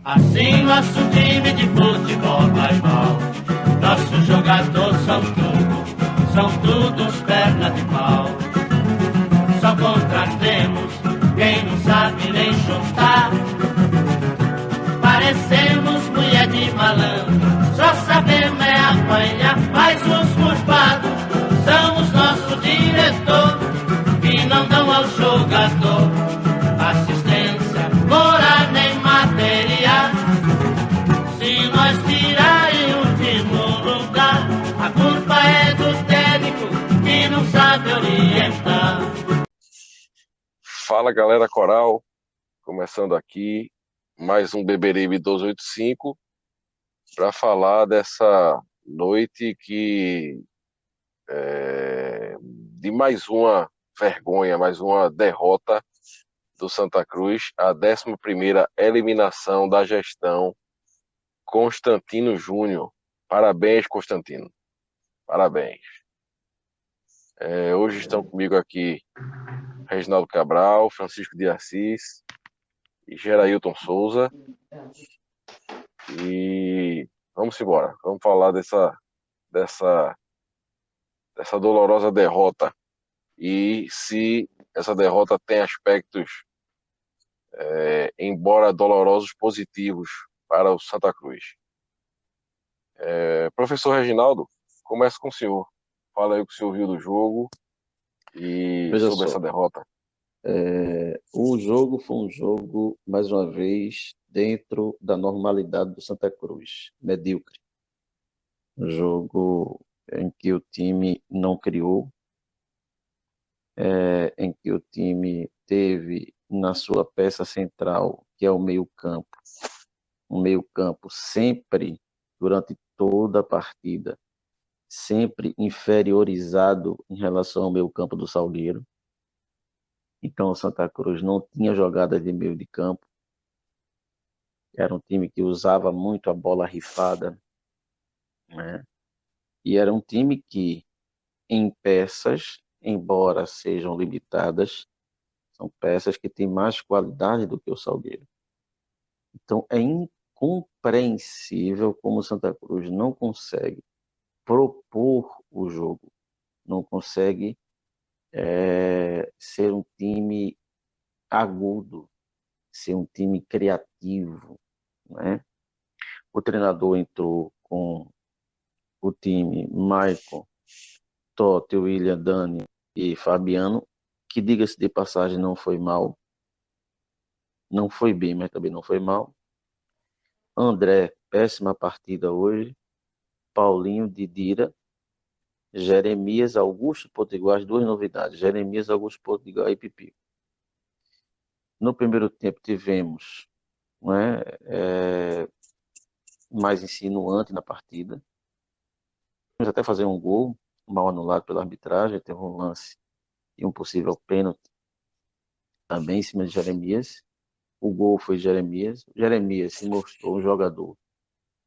Assim nosso time de futebol vai mal. Nossos jogadores são todos perna de pau. Só contratemos quem não sabe nem chutar. Parecemos mulher de malandro, só sabemos é apanhar. Mas os culpados são os nossos diretor, que não dão ao jogador assistência, moral nem material. Se nós tirar em último lugar, a culpa é do técnico que não sabe orientar. Fala, galera coral, começando aqui mais um Beberibe 285 para falar dessa noite de mais uma vergonha, mais uma derrota do Santa Cruz, a 11ª eliminação da gestão Constantino Júnior. Parabéns, Constantino. Parabéns. Hoje estão comigo aqui Reginaldo Cabral, Francisco de Assis e Gerailton Souza. E vamos embora. Vamos falar dessa dolorosa derrota. E se essa derrota tem aspectos, embora dolorosos, positivos para o Santa Cruz. Professor Reginaldo, começa com o senhor. Fala aí o que o senhor viu do jogo e Veja sobre só, essa derrota. o jogo foi um jogo, mais uma vez, dentro da normalidade do Santa Cruz, medíocre. Um jogo em que o time não criou, em que o time teve na sua peça central, que é o meio-campo, um meio-campo sempre, durante toda a partida, sempre inferiorizado em relação ao meio-campo do Salgueiro. Então o Santa Cruz não tinha jogada de meio de campo. Era um time que usava muito a bola rifada, né? E era um time que, em peças, embora sejam limitadas, são peças que têm mais qualidade do que o Salgueiro. Então é incompreensível como o Santa Cruz não consegue propor o jogo, não consegue ser um time agudo, ser um time criativo, né? O treinador entrou com o time Maicon, Totti, William, Dani e Fabiano, que, diga-se de passagem, não foi mal, não foi bem, mas também não foi mal. André, péssima partida hoje. Paulinho, Didira, Jeremias, Augusto Potiguar, as duas novidades, Jeremias, Augusto Potiguar e Pipi. No primeiro tempo tivemos, né, mais insinuante na partida. Vamos até fazer um gol mal anulado pela arbitragem, teve um lance e um possível pênalti também em cima de Jeremias. O gol foi de Jeremias. Jeremias se mostrou um jogador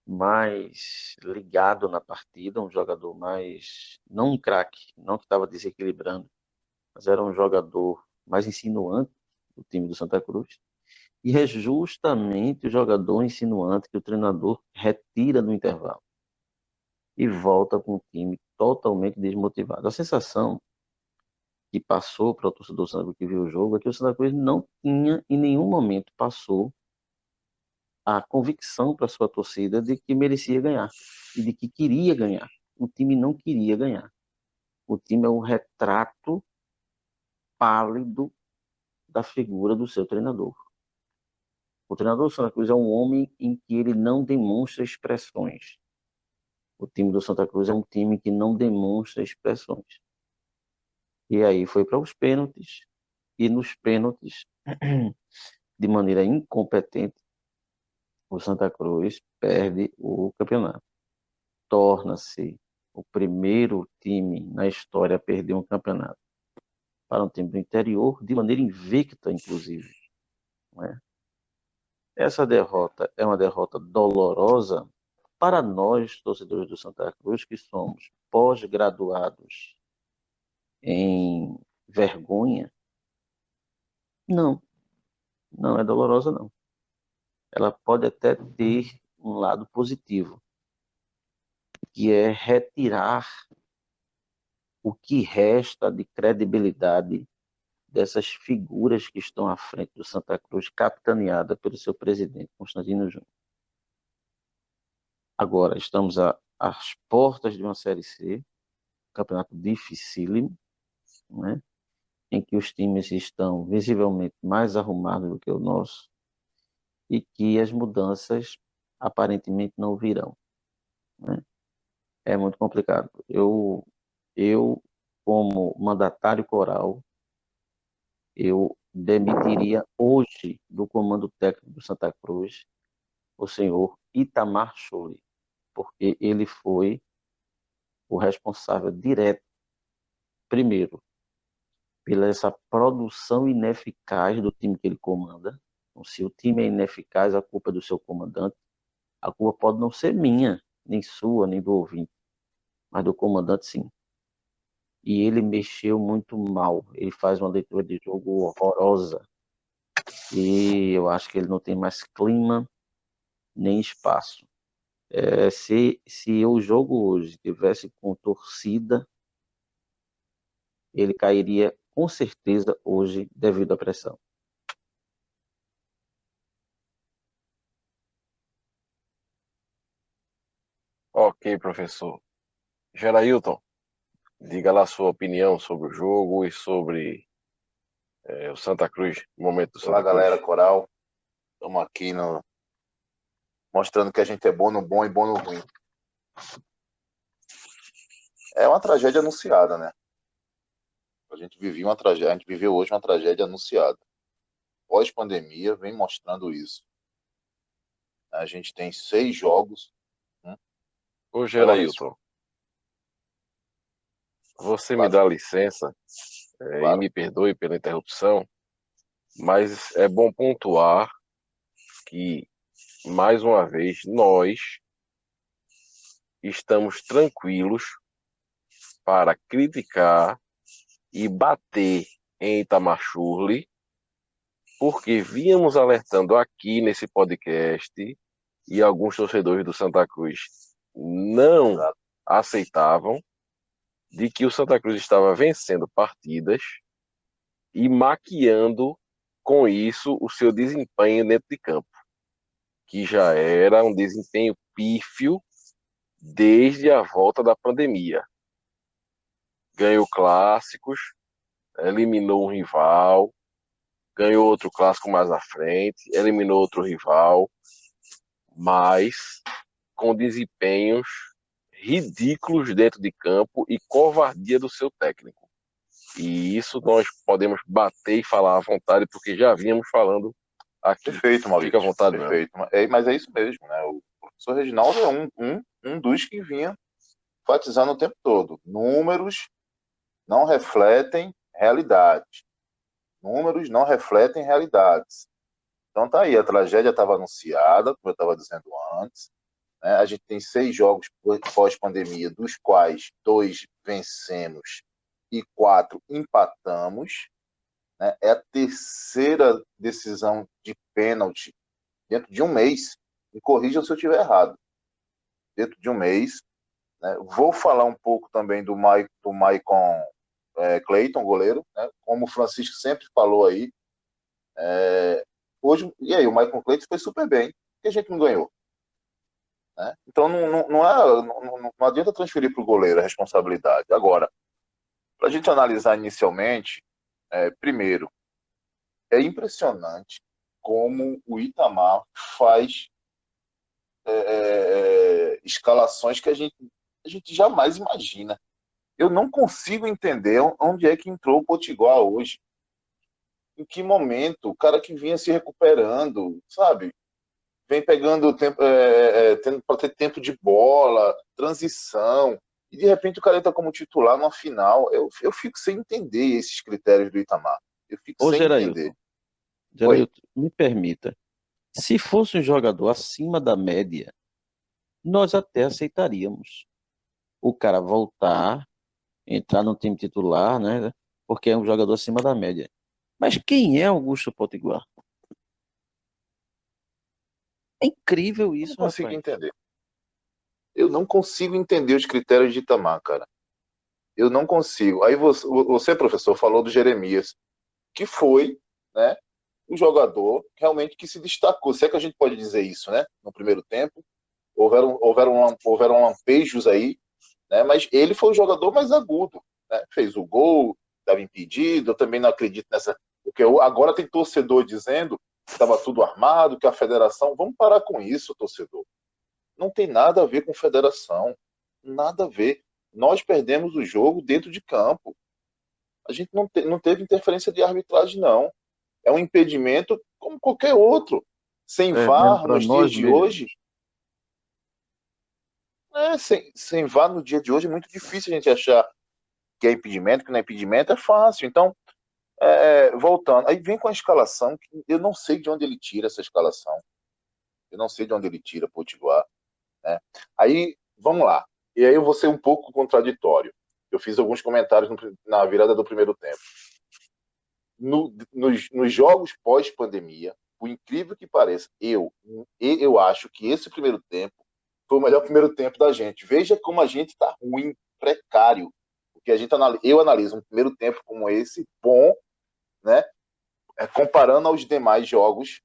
mais ligado na partida, um jogador mais, não um craque, não que estava desequilibrando, mas era um jogador mais insinuante do time do Santa Cruz. E é justamente o jogador insinuante que o treinador retira no intervalo e volta com o time totalmente desmotivado. A sensação que passou para o torcedor do Santa Cruz que viu o jogo é que o Santa Cruz não tinha, em nenhum momento, passou a convicção para sua torcida de que merecia ganhar e de que queria ganhar. O time não queria ganhar. O time é um retrato pálido da figura do seu treinador. O treinador do Santa Cruz é um homem em que ele não demonstra expressões. O time do Santa Cruz é um time que não demonstra expressões. E aí foi para os pênaltis, e nos pênaltis, de maneira incompetente, o Santa Cruz perde o campeonato. Torna-se o primeiro time na história a perder um campeonato para um time do interior, de maneira invicta, inclusive. Não é? Essa derrota é uma derrota dolorosa para nós, torcedores do Santa Cruz, que somos pós-graduados em vergonha. Não é dolorosa, não. ela pode até ter um lado positivo, que é retirar o que resta de credibilidade dessas figuras que estão à frente do Santa Cruz, capitaneada pelo seu presidente, Constantino Júnior. Agora, estamos às portas de uma Série C, um campeonato dificílimo, né? Em que os times estão visivelmente mais arrumados do que o nosso e que as mudanças aparentemente não virão, né? É muito complicado. Eu como mandatário coral, eu demitiria hoje do comando técnico do Santa Cruz o senhor Itamar Schulli, porque ele foi o responsável direto, primeiro, pela essa produção ineficaz do time que ele comanda. Então, se o time é ineficaz, a culpa é do seu comandante. A culpa pode não ser minha, nem sua, nem do ouvinte, mas do comandante, sim. E ele mexeu muito mal. Ele faz uma leitura de jogo horrorosa. E eu acho que ele não tem mais clima nem espaço. Se o jogo hoje tivesse com torcida, ele cairia com certeza hoje devido à pressão. Ok, professor. Gerailton, diga lá a sua opinião sobre o jogo e sobre o Santa Cruz, o momento do Olá, Santa Cruz. galera, Coral. Estamos aqui mostrando que a gente é bom no bom e bom no ruim. É uma tragédia anunciada, né? A gente viveu hoje uma tragédia anunciada. Pós-pandemia vem mostrando isso. A gente tem 6 jogos. Ô, Maurício, Gerailton, você me claro, dá licença e claro. me perdoe pela interrupção, mas é bom pontuar que, mais uma vez, nós estamos tranquilos para criticar e bater em Itamar Schurli, porque víamos alertando aqui nesse podcast e alguns torcedores do Santa Cruz não Exato. aceitavam de que o Santa Cruz estava vencendo partidas e maquiando com isso o seu desempenho dentro de campo, que já era um desempenho pífio desde a volta da pandemia. Ganhou clássicos, eliminou um rival, ganhou outro clássico mais à frente, eliminou outro rival, mas com desempenhos ridículos dentro de campo e covardia do seu técnico. E isso nós podemos bater e falar à vontade, porque já vínhamos falando aqui. Perfeito, Maurício. Fica à vontade, Perfeito. Mas é isso mesmo, né? O professor Reginaldo é um dos que vinha enfatizando o tempo todo. Números não refletem realidade. Números não refletem realidades. Então tá aí, a tragédia estava anunciada, como eu estava dizendo antes, né? A gente tem 6 jogos pós-pandemia, dos quais 2 vencemos e 4 empatamos, né? É a terceira decisão de pênalti dentro de um mês. Me corrijam se eu estiver errado. Dentro de um mês, né? Vou falar um pouco também do Maicon Cleiton, goleiro, né? Como o Francisco sempre falou aí. Hoje, e aí, o Maicon Cleiton foi super bem. Por que a gente não ganhou? Né? Então não adianta transferir para o goleiro a responsabilidade. Agora, para a gente analisar inicialmente, primeiro, é impressionante como o Itamar faz escalações que a gente jamais imagina. Eu não consigo entender onde é que entrou o Potiguar hoje. Em que momento? O cara que vinha se recuperando, sabe? Vem pegando tempo, tendo para ter tempo de bola, transição, e de repente o cara entra como titular numa final. Eu fico sem entender esses critérios do Itamar. Eu fico Ô, sem entender. Gerailton, me permita. Se fosse um jogador acima da média, nós até aceitaríamos o cara voltar, entrar no time titular, né? Porque é um jogador acima da média. Mas quem é Augusto Potiguar? É incrível Eu não isso, consigo rapaz. entender. Eu não consigo entender os critérios de Itamar, cara. Eu não consigo. Aí você, professor, falou do Jeremias, que foi, né, um jogador realmente que se destacou. Se é que a gente pode dizer isso, né? No primeiro tempo, houveram lampejos aí, né? Mas ele foi o jogador mais agudo, né? Fez o gol, estava impedido. Eu também não acredito nessa, porque agora tem torcedor dizendo que estava tudo armado, que a federação. Vamos parar com isso, torcedor. Não tem nada a ver com federação, nada a ver. Nós perdemos o jogo dentro de campo. A gente não teve interferência de arbitragem, não. É um impedimento como qualquer outro. Sem Perdemos VAR para nos dias nós de hoje, mesmos. sem VAR no dia de hoje é muito difícil a gente achar que é impedimento, que não é impedimento, é fácil. Então, voltando, aí vem com a escalação, que eu não sei de onde ele tira essa escalação. Eu não sei de onde ele tira Potiguar, né? Aí, vamos lá. E aí eu vou ser um pouco contraditório. Eu fiz alguns comentários na virada do primeiro tempo. Nos jogos pós-pandemia, por incrível que pareça, eu acho que esse primeiro tempo foi o melhor primeiro tempo da gente. Veja como a gente está ruim, precário. Porque eu analiso um primeiro tempo como esse, bom, né? Comparando aos demais jogos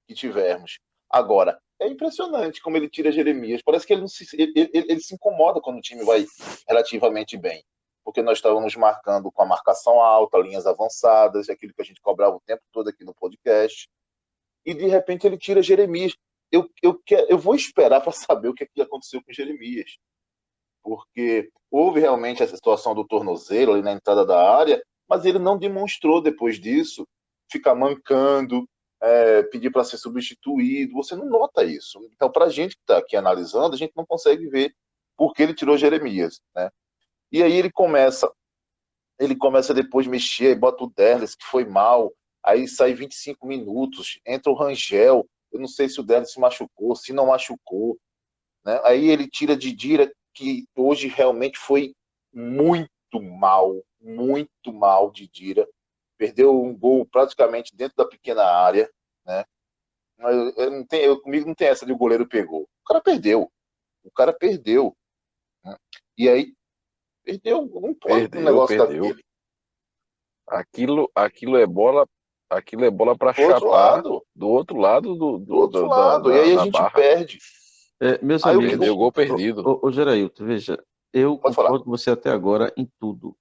que tivermos. Agora, é impressionante como ele tira Jeremias. Parece que ele se incomoda quando o time vai relativamente bem. Porque nós estávamos marcando com a marcação alta, linhas avançadas, aquilo que a gente cobrava o tempo todo aqui no podcast. E de repente ele tira Jeremias. Eu vou esperar para saber o que aconteceu com Jeremias. Porque houve realmente essa situação do tornozelo ali na entrada da área, mas ele não demonstrou depois disso ficar mancando, pedir para ser substituído. Você não nota isso. Então, para a gente que está aqui analisando, a gente não consegue ver por que ele tirou Jeremias, né? E aí ele começa depois a mexer, bota o Derlis, que foi mal, aí sai 25 minutos, entra o Rangel, eu não sei se o Derlis se machucou, se não machucou, né? Aí ele tira Didira, que hoje realmente foi muito mal Didira, perdeu um gol praticamente dentro da pequena área, né? Comigo não tem essa de o goleiro pegou. O cara perdeu, né? E aí, perdeu, não pode um Perdeu, negócio perdeu. daquele. Aquilo é bola, aquilo é bola para Do outro chapar lado, do outro lado do outro lado. E aí a da gente barra. perde. Meus Aí amigos, Perdeu o gol perdido. ô Gerailton, veja, eu pode falar. concordo com você até agora em tudo.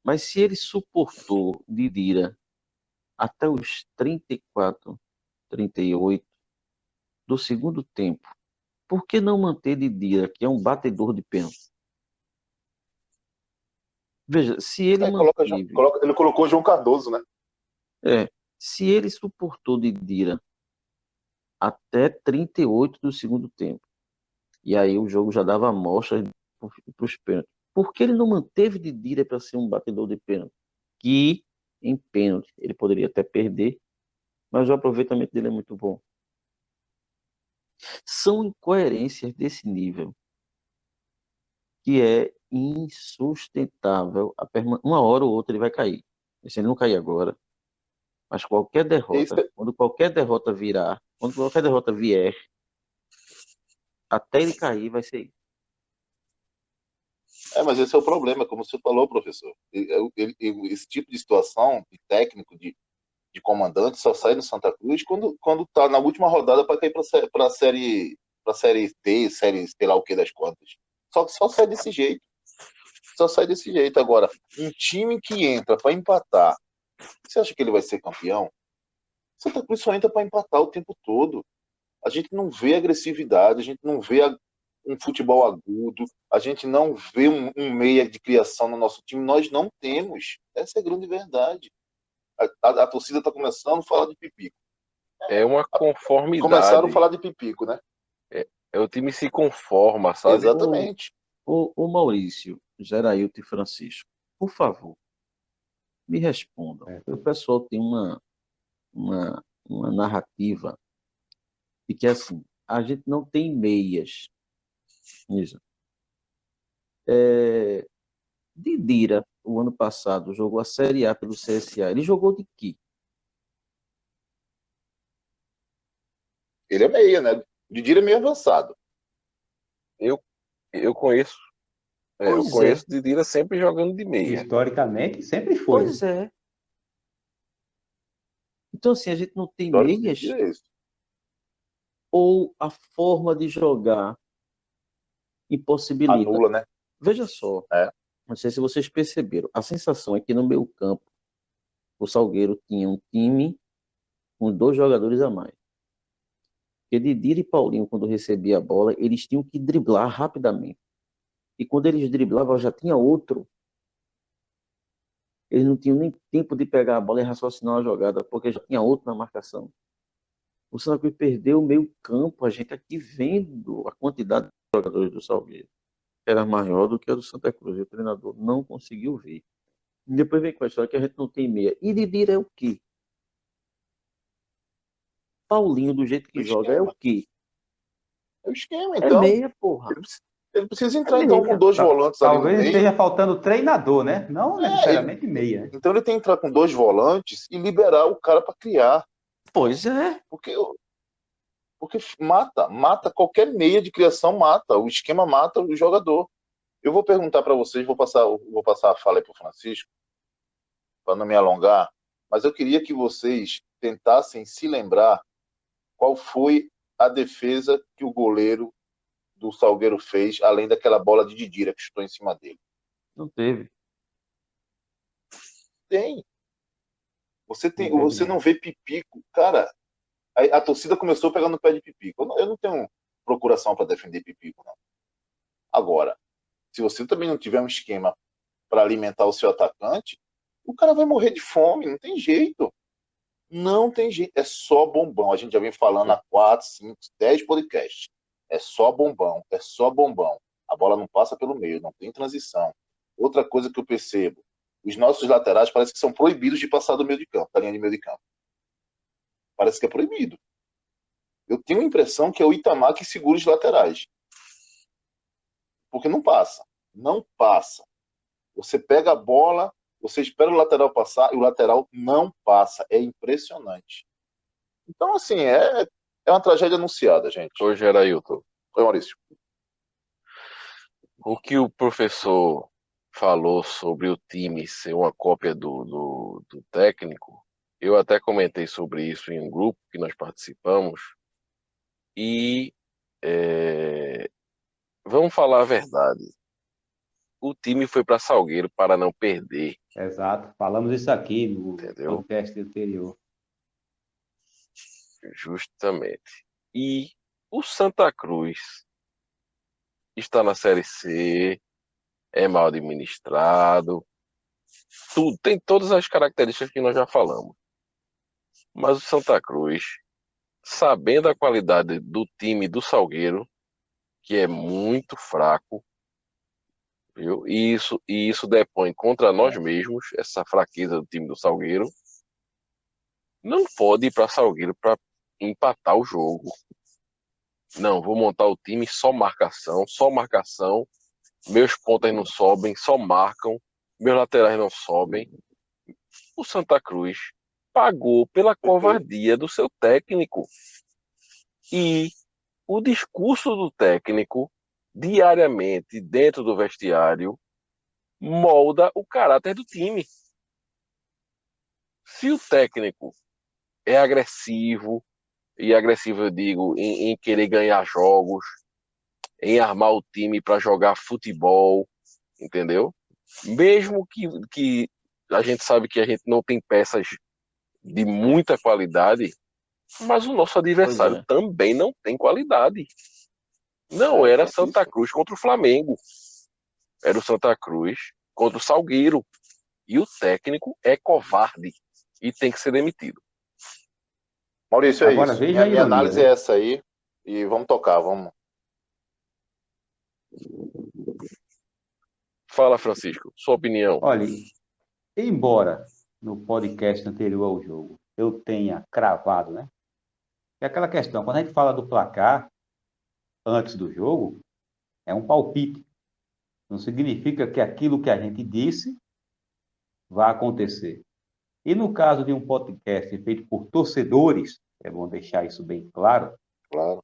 Mas se ele suportou Didira até os 34, 38 do segundo tempo, por que não manter Didira, que é um batedor de pênalti? Veja, se ele Aí manteve, ele colocou o João Cardoso, né? se ele suportou Didira até 38 do segundo tempo, e aí o jogo já dava amostra para os pênaltis, por que ele não manteve Didira para ser um batedor de pênalti? Que em pênalti ele poderia até perder, mas o aproveitamento dele é muito bom. São incoerências desse nível que é insustentável. Uma hora ou outra ele vai cair. Se ele não cair agora, mas qualquer Isso derrota, quando qualquer derrota virar, quando qualquer derrota vier, até ele cair vai ser isso. mas esse é o problema, como você falou, professor. Esse tipo de situação, de técnico, de comandante, só sai no Santa Cruz quando tá na última rodada para cair para série T, série sei lá o que das contas. Só sai desse jeito. Só sai desse jeito. Agora, um time que entra para empatar, você acha que ele vai ser campeão? Santa Cruz só entra para empatar o tempo todo. A gente não vê agressividade, a gente não vê um futebol agudo, a gente não vê um meia de criação no nosso time. Nós não temos. Essa é a grande verdade. A torcida está começando a falar de pipico. É uma Começaram a conformidade. falar de pipico, né? O time se conforma, sabe? Exatamente. O Maurício, Gerailton e Francisco, por favor, me respondam. O pessoal tem uma narrativa de que assim, a gente não tem meias. Isso. Didira, o ano passado, jogou a Série A pelo CSA. Ele jogou de quê? Ele é meia, né? O Didira é meio avançado. Eu conheço. Eu Pois é, conheço Didira sempre jogando de meia. Historicamente, sempre foi. pois é. Então, assim, a gente não tem Histórico meias, Didira é esse. ou a forma de jogar impossibilita. Anula, né? Veja só, É. não sei se vocês perceberam, a sensação é que no meio campo o Salgueiro tinha um time com 2 jogadores a mais. Porque Didira e Paulinho, quando recebia a bola, eles tinham que driblar rapidamente. E quando eles driblavam, já tinha outro. Eles não tinham nem tempo de pegar a bola e raciocinar a jogada, porque já tinha outro na marcação. O Santa Cruz perdeu o meio campo, a gente aqui vendo a quantidade de jogadores do Salgueiro. Era maior do que a do Santa Cruz. E o treinador não conseguiu ver. E depois vem com a história que a gente não tem meia. E Didira é o quê? Paulinho, do jeito que O joga, é o esquema. quê? É o esquema, É então. meia, porra. Ele precisa É entrar, então, com meia. 2 volantes ali no Talvez meio. esteja faltando treinador, né? Não necessariamente meia. Então ele tem que entrar com 2 volantes e liberar o cara para criar. Pois é. Porque mata qualquer meia de criação, mata. O esquema mata o jogador. Eu vou perguntar para vocês, vou passar a fala aí para o Francisco, para não me alongar, mas eu queria que vocês tentassem se lembrar qual foi a defesa que o goleiro do Salgueiro fez, além daquela bola de Didira que chutou em cima dele. Não teve. Tem. Você Não. não vê Pipico. Cara, a torcida começou pegando no pé de Pipico. Eu não tenho procuração para defender Pipico, não. Agora, se você também não tiver um esquema para alimentar o seu atacante, o cara vai morrer de fome, não tem jeito. Não tem jeito, é só bombão. A gente já vem falando há 4, 5, 10 podcasts. É só bombão, é só bombão. A bola não passa pelo meio, não tem transição. Outra coisa que eu percebo, os nossos laterais parece que são proibidos de passar do meio de campo, da linha de meio de campo. Parece que é proibido. Eu tenho a impressão que é o Itamar que segura os laterais. Porque não passa. Não passa. Você pega a bola, você espera o lateral passar e o lateral não passa. É impressionante. Então, assim, é uma tragédia anunciada, gente. Hoje era Ailton. Oi, Maurício. O que o professor falou sobre o time ser uma cópia do técnico, eu até comentei sobre isso em um grupo que nós participamos. E vamos falar a verdade. O time foi para Salgueiro para não perder. Exato. Falamos isso aqui no Entendeu? podcast anterior. Justamente. E o Santa Cruz está na Série C, é mal administrado, tudo, tem todas as características que nós já falamos. Mas o Santa Cruz, sabendo a qualidade do time do Salgueiro, que é muito fraco, viu? E isso depõe contra nós mesmos, essa fraqueza do time do Salgueiro, não pode ir para Salgueiro para empatar o jogo. Não, vou montar o time só marcação, meus pontas não sobem, só marcam, meus laterais não sobem. O Santa Cruz pagou pela covardia do seu técnico. E o discurso do técnico, diariamente, dentro do vestiário, molda o caráter do time. Se o técnico é agressivo, e agressivo eu digo em querer ganhar jogos, em armar o time para jogar futebol, entendeu? Mesmo que a gente sabe que a gente não tem peças de muita qualidade, mas o nosso adversário também não tem qualidade. Não era Santa Cruz contra o Flamengo. Era o Santa Cruz contra o Salgueiro. E o técnico é covarde e tem que ser demitido. Maurício, é Agora, isso. veja a Minha ironia, análise né? é essa aí. E vamos tocar, vamos. Fala, Francisco, sua opinião. Olha, embora no podcast anterior ao jogo eu tenha cravado, né? É aquela questão, quando a gente fala do placar antes do jogo, é um palpite. Não significa que aquilo que a gente disse vai acontecer. E no caso de um podcast feito por torcedores, é bom deixar isso bem claro, Claro.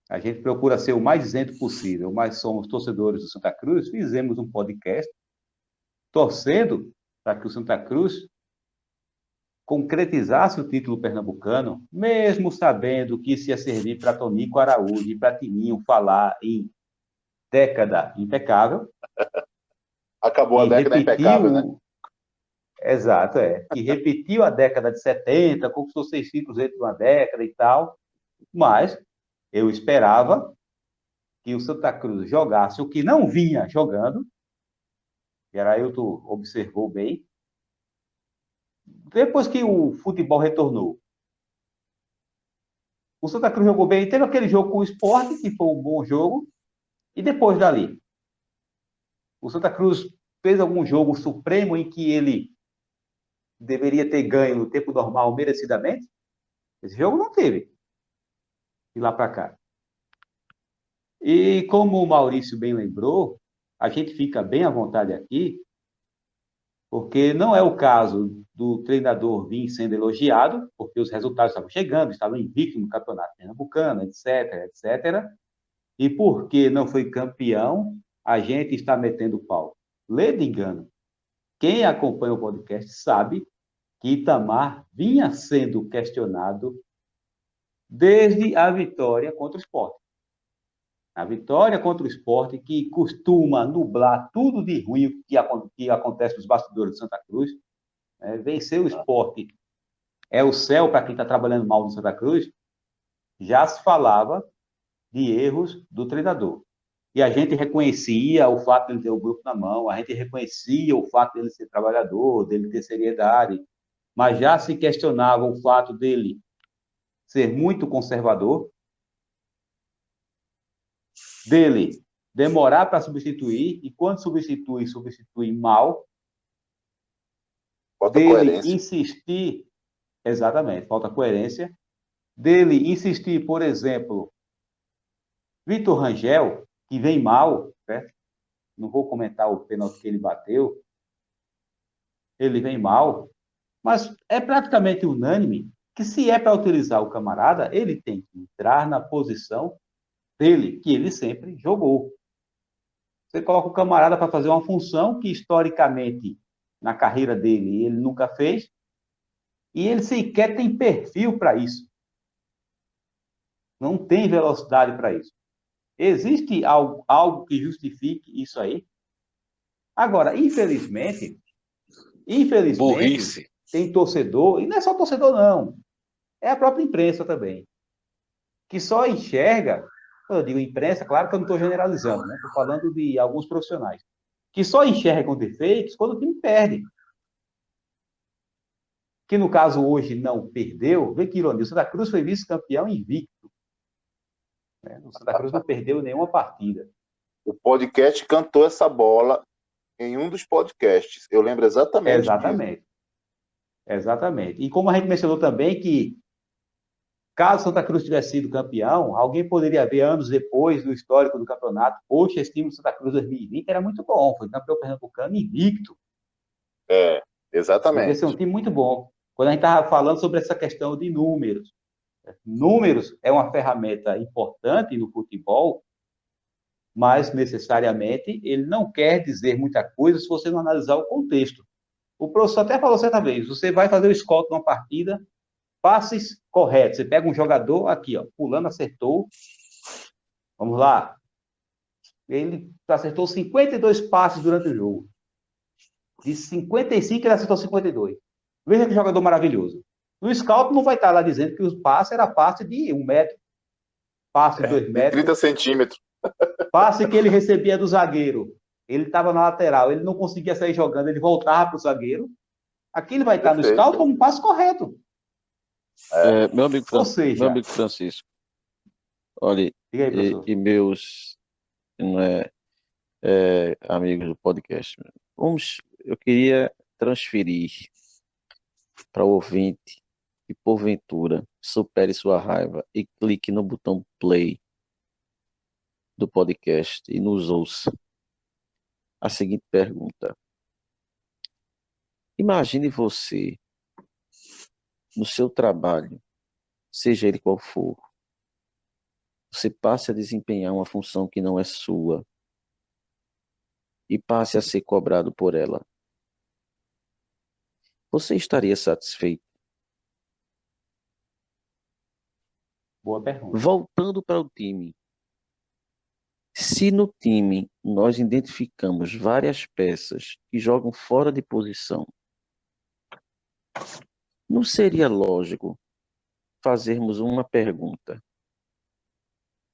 A gente procura ser o mais isento possível, mas somos torcedores do Santa Cruz, fizemos um podcast torcendo para que o Santa Cruz concretizasse o título pernambucano, mesmo sabendo que isso ia servir para Tonico Araújo e para Tininho falar em década impecável, Acabou a e década impecável, né? repetiu, exato, que repetiu a década de 70, conquistou 6 títulos dentro de uma década e tal, mas eu esperava que o Santa Cruz jogasse o que não vinha jogando, e Arailton observou bem, depois que o futebol retornou. O Santa Cruz jogou bem, teve aquele jogo com o Sport, que foi um bom jogo, e depois dali, o Santa Cruz fez algum jogo supremo em que ele deveria ter ganho no tempo normal merecidamente? Esse jogo não teve, de lá para cá. E como o Maurício bem lembrou, a gente fica bem à vontade aqui, porque não é o caso do treinador vir sendo elogiado, porque os resultados estavam chegando, estavam invictos no campeonato pernambucano, etc, etc. E porque não foi campeão, a gente está metendo pau. Lê de engano. Quem acompanha o podcast sabe que Itamar vinha sendo questionado desde a vitória contra o Sport. A vitória contra o Sport, que costuma nublar tudo de ruim que acontece nos bastidores de Santa Cruz. Vencer o Sport é o céu para quem está trabalhando mal no Santa Cruz. Já se falava de erros do treinador. E a gente reconhecia o fato de ele ter o grupo na mão, a gente reconhecia o fato de ele ser trabalhador, dele ter seriedade, mas já se questionava o fato dele ser muito conservador, dele demorar para substituir, e quando substitui, substitui mal, Falta dele coerência. insistir, exatamente, falta coerência, dele insistir, por exemplo, Vitor Rangel, que vem mal, certo? Não vou comentar o pênalti que ele bateu, ele vem mal, mas é praticamente unânime que se é para utilizar o camarada, ele tem que entrar na posição dele, que ele sempre jogou. Você coloca o camarada para fazer uma função que, historicamente, na carreira dele, ele nunca fez, e ele sequer tem perfil para isso. Não tem velocidade para isso. Existe algo que justifique isso aí? Agora, infelizmente, Burrice. tem torcedor, e não é só torcedor, não, é a própria imprensa também, que só enxerga, eu digo imprensa, claro que eu não estou generalizando, né? Estou falando de alguns profissionais, que só enxergam defeitos quando o time perde. Que no caso hoje não perdeu, vê que ironia, o Santa Cruz foi vice-campeão invicto. Né? O Santa Cruz não perdeu nenhuma partida. O podcast cantou essa bola em um dos podcasts. Eu lembro exatamente disso. Exatamente. Exatamente. E como a gente mencionou também que caso Santa Cruz tivesse sido campeão, alguém poderia ver anos depois do histórico do campeonato, poxa, esse time do Santa Cruz 2020 era muito bom, foi campeão pernambucano invicto. Devia Exatamente. ser um time muito bom. Quando a gente estava falando sobre essa questão de números. Números é uma ferramenta importante no futebol, mas necessariamente ele não quer dizer muita coisa se você não analisar o contexto. O professor até falou certa vez, você vai fazer o scout numa partida, passes corretos. Você pega um jogador aqui, ó, fulano acertou, vamos lá, ele acertou 52 passes durante o jogo. De 55, ele acertou 52. Veja que jogador maravilhoso. No scout não vai estar lá dizendo que o passe era passe de 1 metro, passe de 2 De metros. 30 centímetros. Passe que ele recebia do zagueiro. Ele estava na lateral, ele não conseguia sair jogando, ele voltava para o zagueiro. Aqui ele vai estar no Perfeito. scout como um passe correto. Meu amigo Ou seja, meu amigo Francisco, olha, diga aí, professor. e meus não amigos do podcast, eu queria transferir para o ouvinte que porventura supere sua raiva e clique no botão play do podcast e nos ouça a seguinte pergunta. Imagine você, no seu trabalho, seja ele qual for, você passe a desempenhar uma função que não é sua e passe a ser cobrado por ela, você estaria satisfeito? Boa pergunta. Voltando para o time, se no time nós identificamos várias peças que jogam fora de posição, não seria lógico fazermos uma pergunta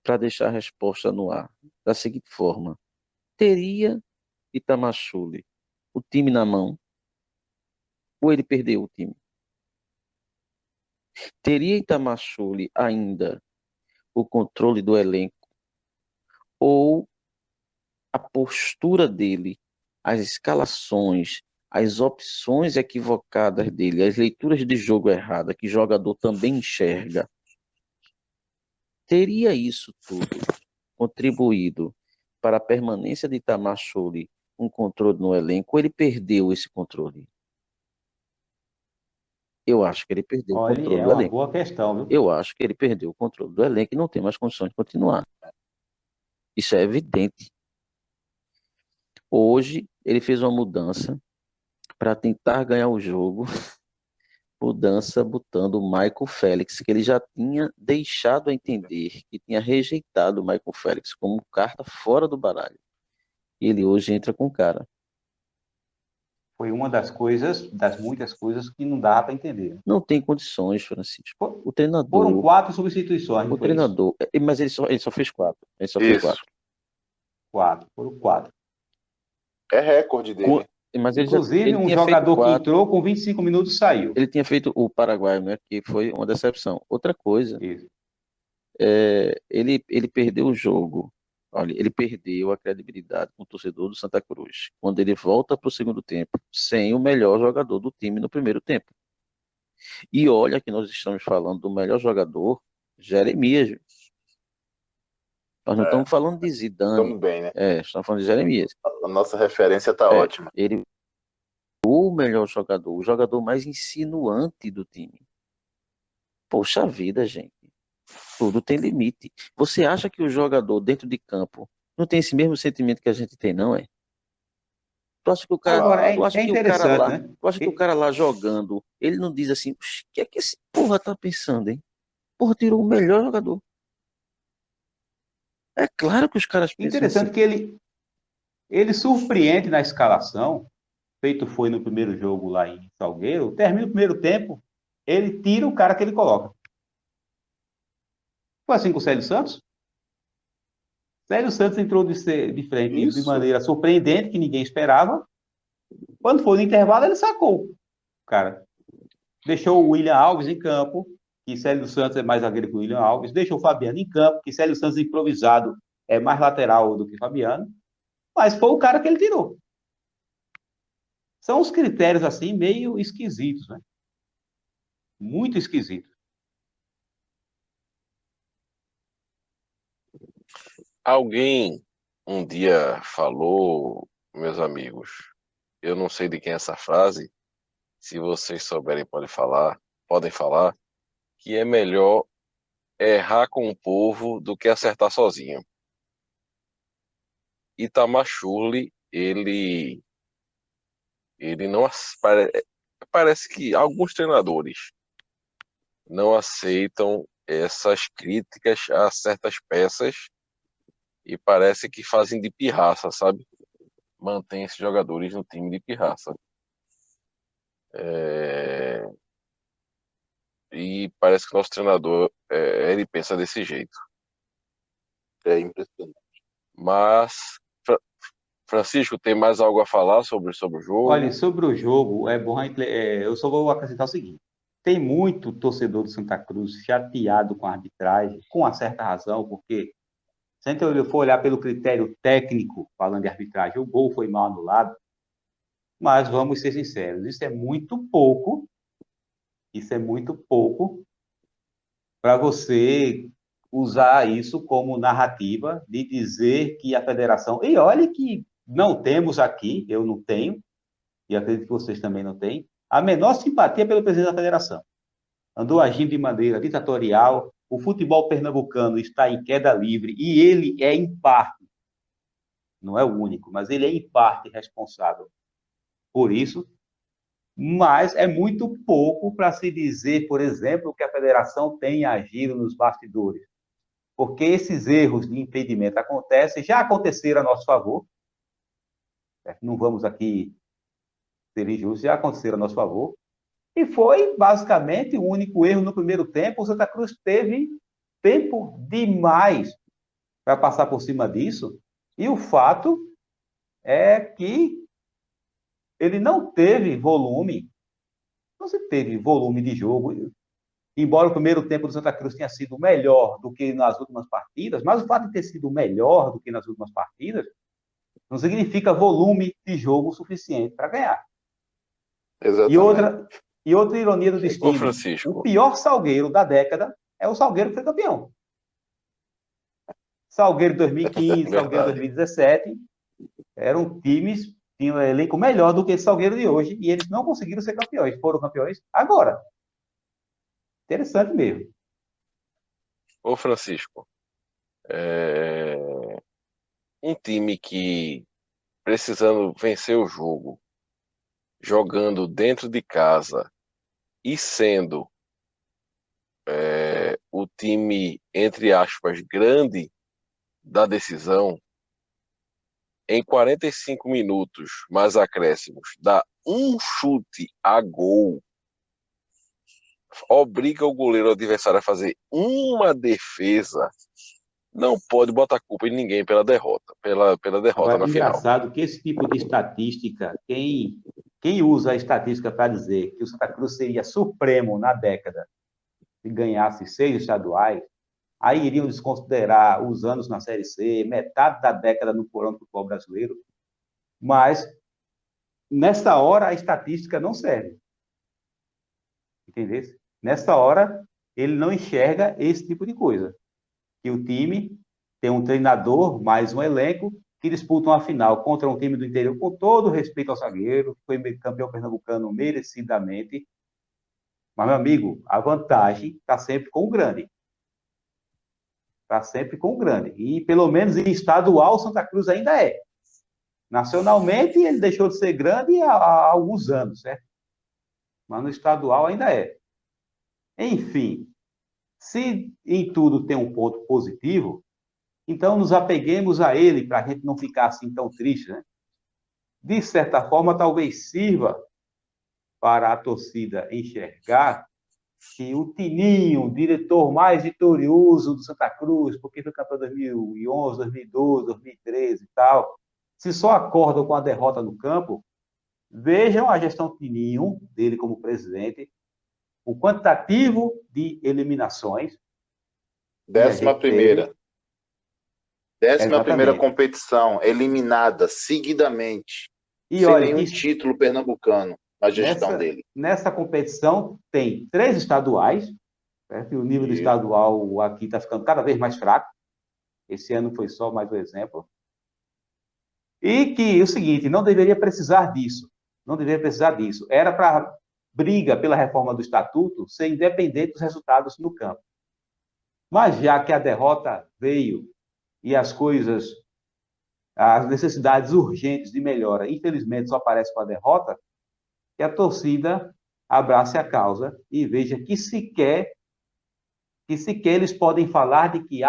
para deixar a resposta no ar, da seguinte forma: teria Itamachule o time na mão ou ele perdeu o time? Teria Itamachule ainda o controle do elenco ou a postura dele, as escalações, as opções equivocadas dele, as leituras de jogo errada que o jogador também enxerga, teria isso tudo contribuído para a permanência de Itamachule um controle no elenco ou ele perdeu esse controle? Eu acho que ele perdeu o Olha, controle é do uma elenco. boa questão, viu? Eu acho que ele perdeu o controle do elenco e não tem mais condições de continuar. Isso é evidente. Hoje, ele fez uma mudança para tentar ganhar o jogo, mudança botando o Michael Félix, que ele já tinha deixado a entender que tinha rejeitado o Michael Félix como carta fora do baralho. E ele hoje entra com cara. Foi uma das coisas, das muitas coisas que não dá para entender. Não tem condições, Francisco. O Foram treinador, 4 substituições, não o foi isso? treinador, mas ele só fez 4. Ele só fez Isso. 4. 4, foram 4. É recorde dele. Mas Inclusive, ele um tinha feito jogador que 4. entrou com 25 minutos saiu. Ele tinha feito o Paraguai, né, que foi uma decepção. Outra coisa, Isso. ele perdeu o jogo. Olha, ele perdeu a credibilidade com o torcedor do Santa Cruz quando ele volta para o segundo tempo sem o melhor jogador do time no primeiro tempo. E olha que nós estamos falando do melhor jogador, Jeremias. Nós não estamos falando de Zidane. Estamos bem, né? Estamos falando de Jeremias. A nossa referência está ótima. Ele o melhor jogador, o jogador mais insinuante do time. Poxa vida, gente. Tudo tem limite. Você acha que o jogador dentro de campo não tem esse mesmo sentimento que a gente tem, não é? Tu acha que o cara, Agora, tu acha é que o cara interessante, lá, né? tu acha que o cara lá jogando, ele não diz assim, o que é que esse porra tá pensando, hein? Porra, tirou o melhor jogador. É claro que os caras pensam Interessante assim. que ele surpreende na escalação, feito foi no primeiro jogo lá em Salgueiro, termina o primeiro tempo, ele tira o cara que ele coloca. Foi assim com o Célio Santos? Célio Santos entrou de frente de Isso. maneira surpreendente, que ninguém esperava. Quando foi no intervalo, ele sacou o cara. Deixou o William Alves em campo, que Célio Santos é mais zagueiro que o William Alves. Deixou o Fabiano em campo, que Célio Santos improvisado é mais lateral do que Fabiano. Mas foi o cara que ele tirou. São os critérios, assim, meio esquisitos, né? Muito esquisitos. Alguém um dia falou, meus amigos, eu não sei de quem é essa frase, se vocês souberem podem falar, que é melhor errar com o povo do que acertar sozinho. Itamachule, ele não parece que alguns treinadores não aceitam essas críticas a certas peças e parece que fazem de pirraça, sabe? Mantém esses jogadores no time de pirraça. E parece que o nosso treinador ele pensa desse jeito. É impressionante. Mas, Francisco, tem mais algo a falar sobre o jogo? Olha, sobre o jogo, é bom, eu só vou acrescentar o seguinte. Tem muito torcedor do Santa Cruz chateado com a arbitragem, com uma certa razão, porque se a gente for olhar pelo critério técnico, falando de arbitragem, o gol foi mal anulado, mas vamos ser sinceros, isso é muito pouco para você usar isso como narrativa de dizer que a federação... E olha que não temos aqui, eu não tenho, e acredito que vocês também não têm, a menor simpatia pelo presidente da federação. Andou agindo de maneira ditatorial, o futebol pernambucano está em queda livre e ele é, em parte, não é o único, mas ele é, em parte, responsável por isso, mas é muito pouco para se dizer, por exemplo, que a federação tem agido nos bastidores, porque esses erros de impedimento acontecem, já aconteceram a nosso favor, não vamos aqui ser injustos, já aconteceram a nosso favor, e foi basicamente o único erro no primeiro tempo. O Santa Cruz teve tempo demais para passar por cima disso, e o fato é que ele não teve volume, não se teve volume de jogo, embora o primeiro tempo do Santa Cruz tenha sido melhor do que nas últimas partidas, mas o fato de ter sido melhor do que nas últimas partidas não significa volume de jogo suficiente para ganhar. Exatamente. E outra ironia do Ô, destino, Francisco, o pior Salgueiro da década é o Salgueiro que foi campeão. Salgueiro 2015, Salgueiro verdade. 2017, eram times, tinham um elenco melhor do que esse Salgueiro de hoje, e eles não conseguiram ser campeões, foram campeões agora. Interessante mesmo. Ô, Francisco, um time que precisando vencer o jogo, jogando dentro de casa e sendo o time, entre aspas, grande da decisão, em 45 minutos mais acréscimos, dá um chute a gol, obriga o goleiro adversário a fazer uma defesa, não pode botar culpa em ninguém pela derrota, pela derrota Agora, na final. engraçado que esse tipo de estatística, quem usa a estatística para dizer que o Santa Cruz seria supremo na década se ganhasse 6 estaduais, aí iriam desconsiderar os anos na Série C, metade da década no porão do futebol brasileiro, mas nessa hora a estatística não serve. Entendeu? Nessa hora ele não enxerga esse tipo de coisa. Que o time tem um treinador, mais um elenco, que disputam a final contra um time do interior, com todo respeito ao zagueiro, que foi campeão pernambucano merecidamente. Mas, meu amigo, a vantagem está sempre com o grande. Está sempre com o grande. E, pelo menos, em estadual, Santa Cruz ainda é. Nacionalmente, ele deixou de ser grande há alguns anos, certo? Mas no estadual ainda é. Enfim, se em tudo tem um ponto positivo, então nos apeguemos a ele para a gente não ficar assim tão triste, né? De certa forma, talvez sirva para a torcida enxergar que o Tininho, o diretor mais vitorioso do Santa Cruz, porque foi campeão 2011, 2012, 2013 e tal, se só acordam com a derrota no campo, vejam a gestão Tininho, dele como presidente, o quantitativo de eliminações. 11ª. 11ª Exatamente. competição, eliminada seguidamente, E sem olha, nenhum título pernambucano na gestão dele. nessa competição tem 3 estaduais, certo? E o nível do Isso. estadual aqui está ficando cada vez mais fraco. Esse ano foi só mais um exemplo. E que o seguinte, não deveria precisar disso. Não deveria precisar disso. Era para briga pela reforma do estatuto ser independente dos resultados no campo. Mas já que a derrota veio e as coisas, as necessidades urgentes de melhora, infelizmente, só aparecem com a derrota, que a torcida abrace a causa e veja que sequer eles podem falar de que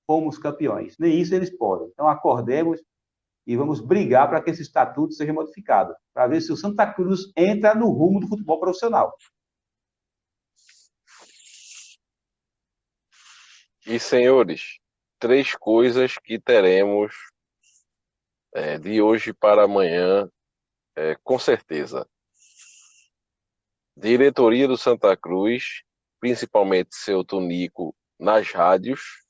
fomos campeões. Nem isso eles podem. Então, acordemos e vamos brigar para que esse estatuto seja modificado, para ver se o Santa Cruz entra no rumo do futebol profissional. E, senhores, 3 coisas que teremos de hoje para amanhã, com certeza. Diretoria do Santa Cruz, principalmente seu Tonico, nas rádios,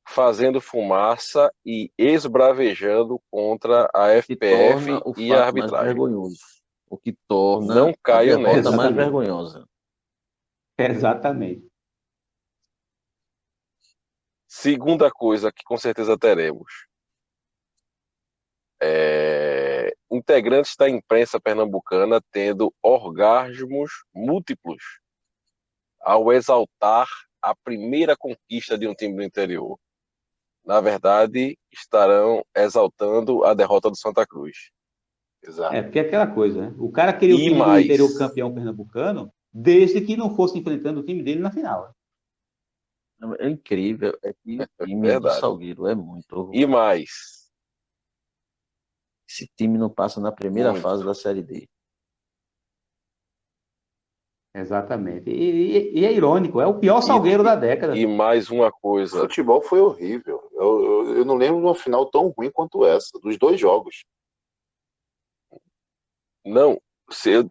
fazendo fumaça e esbravejando contra a FPF e a arbitragem. Mais vergonhoso. O que torna Não caio a derrota nessa. mais vergonhosa. Exatamente. Segunda coisa que com certeza teremos. Integrantes da imprensa pernambucana tendo orgasmos múltiplos ao exaltar a primeira conquista de um time do interior. Na verdade, estarão exaltando a derrota do Santa Cruz. Exato. Porque é aquela coisa, né? O cara queria o E time do mais, interior campeão pernambucano, desde que não fosse enfrentando o time dele na final. É incrível, é que o time do verdade. Salgueiro é muito E horroroso. mais, Esse time não passa na primeira Muito. fase da Série D. Exatamente. E é irônico, é o pior Salgueiro da década. E mais uma O coisa, futebol foi horrível. Eu não lembro de uma final tão ruim quanto essa, dos 2 jogos. não,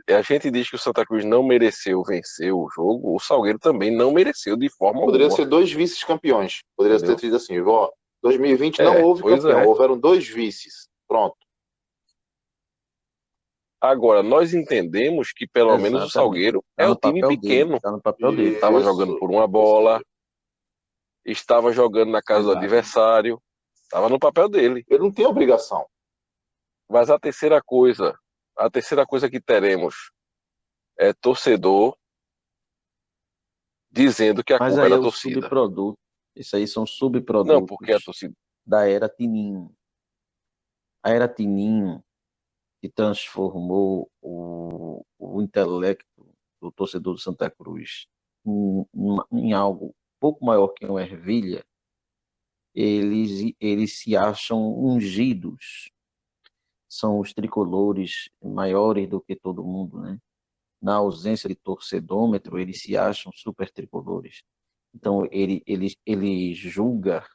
a gente diz que o Santa Cruz não mereceu vencer o jogo, o Salgueiro também não mereceu de forma Poderia alguma. ser 2 vices-campeões. Poderia Entendeu? ter sido assim, ó, 2020 não houve pois campeão, é. houveram 2 vices. Pronto. Agora, nós entendemos que pelo menos o Exatamente. Salgueiro Tá é no o time papel dele, pequeno. tá no papel dele. Estava Isso. jogando por uma bola, estava jogando na casa do Exato. adversário, estava no papel dele. Ele não tem obrigação. Mas a terceira coisa que teremos é torcedor dizendo que a Mas culpa é aí da é o torcida. subproduto. Isso aí são Não, subprodutos porque a torcida. da era Tininho. A era Tininho que transformou o intelecto do torcedor do Santa Cruz em algo pouco maior que uma ervilha. Eles se acham ungidos. São os tricolores maiores do que todo mundo, né? Na ausência de torcedômetro, eles se acham super tricolores. Então, ele julga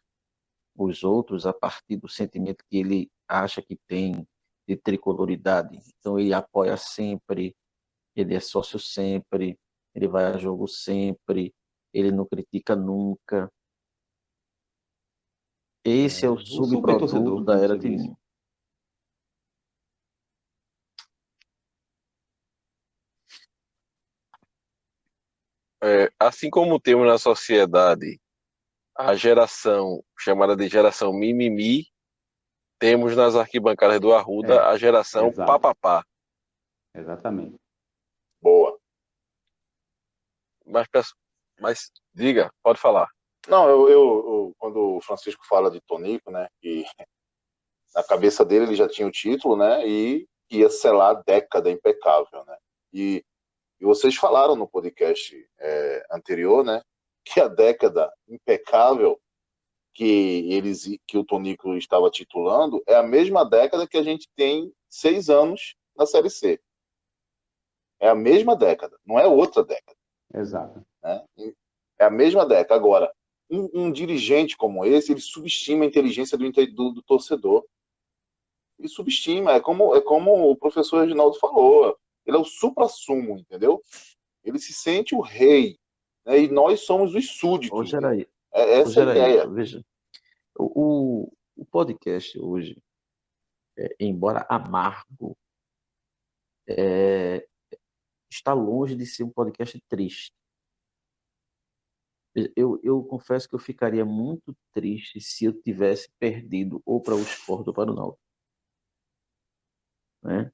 os outros a partir do sentimento que ele acha que tem de tricoloridade. Então, ele apoia sempre, ele é sócio sempre, ele vai a jogo sempre, ele não critica nunca. Esse é o super torcedor, subproduto da como era você disse. Tininho. Assim como temos na sociedade a geração chamada de geração mimimi, temos nas arquibancadas do Arruda a geração exato. papapá. Exatamente. Boa. Mas diga, pode falar. Não, quando o Francisco fala de Tonico, né, que na cabeça dele ele já tinha o título, né, e ia selar a década impecável, né. E vocês falaram no podcast anterior, né, que a década impecável que o Tonico estava titulando é a mesma década que a gente tem 6 anos na Série C. É a mesma década, não é outra década. Exato. Né? É a mesma década. Agora, um dirigente como esse, ele subestima a inteligência do torcedor. Ele subestima, é como o professor Reginaldo falou, ele é o supra-sumo, entendeu? Ele se sente o rei, né? E nós somos os súditos. Hoje era isso. Essa é a ideia. Veja, o podcast hoje, embora amargo, está longe de ser um podcast triste. Eu confesso que eu ficaria muito triste se eu tivesse perdido ou para o Sport ou para o Náutico. Né?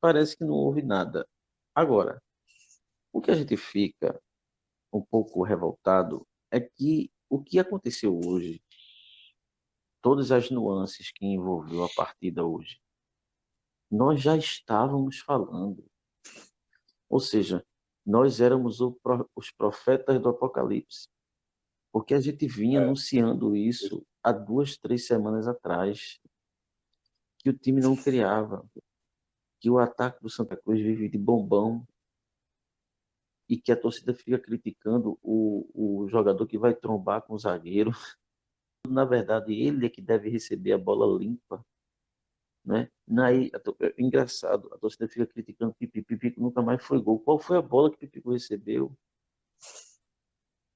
Parece que não houve nada. Agora, o que a gente fica um pouco revoltado é que o que aconteceu hoje, todas as nuances que envolveu a partida hoje, nós já estávamos falando. Ou seja, nós éramos os profetas do Apocalipse. Porque a gente vinha anunciando isso há 2, 3 semanas atrás. Que o time não criava. Que o ataque do Santa Cruz vive de bombão. E que a torcida fica criticando o jogador que vai trombar com o zagueiro. Na verdade, ele é que deve receber a bola limpa. Né? Engraçado, a torcida fica criticando Pipico nunca mais foi gol. Qual foi a bola que Pipico recebeu?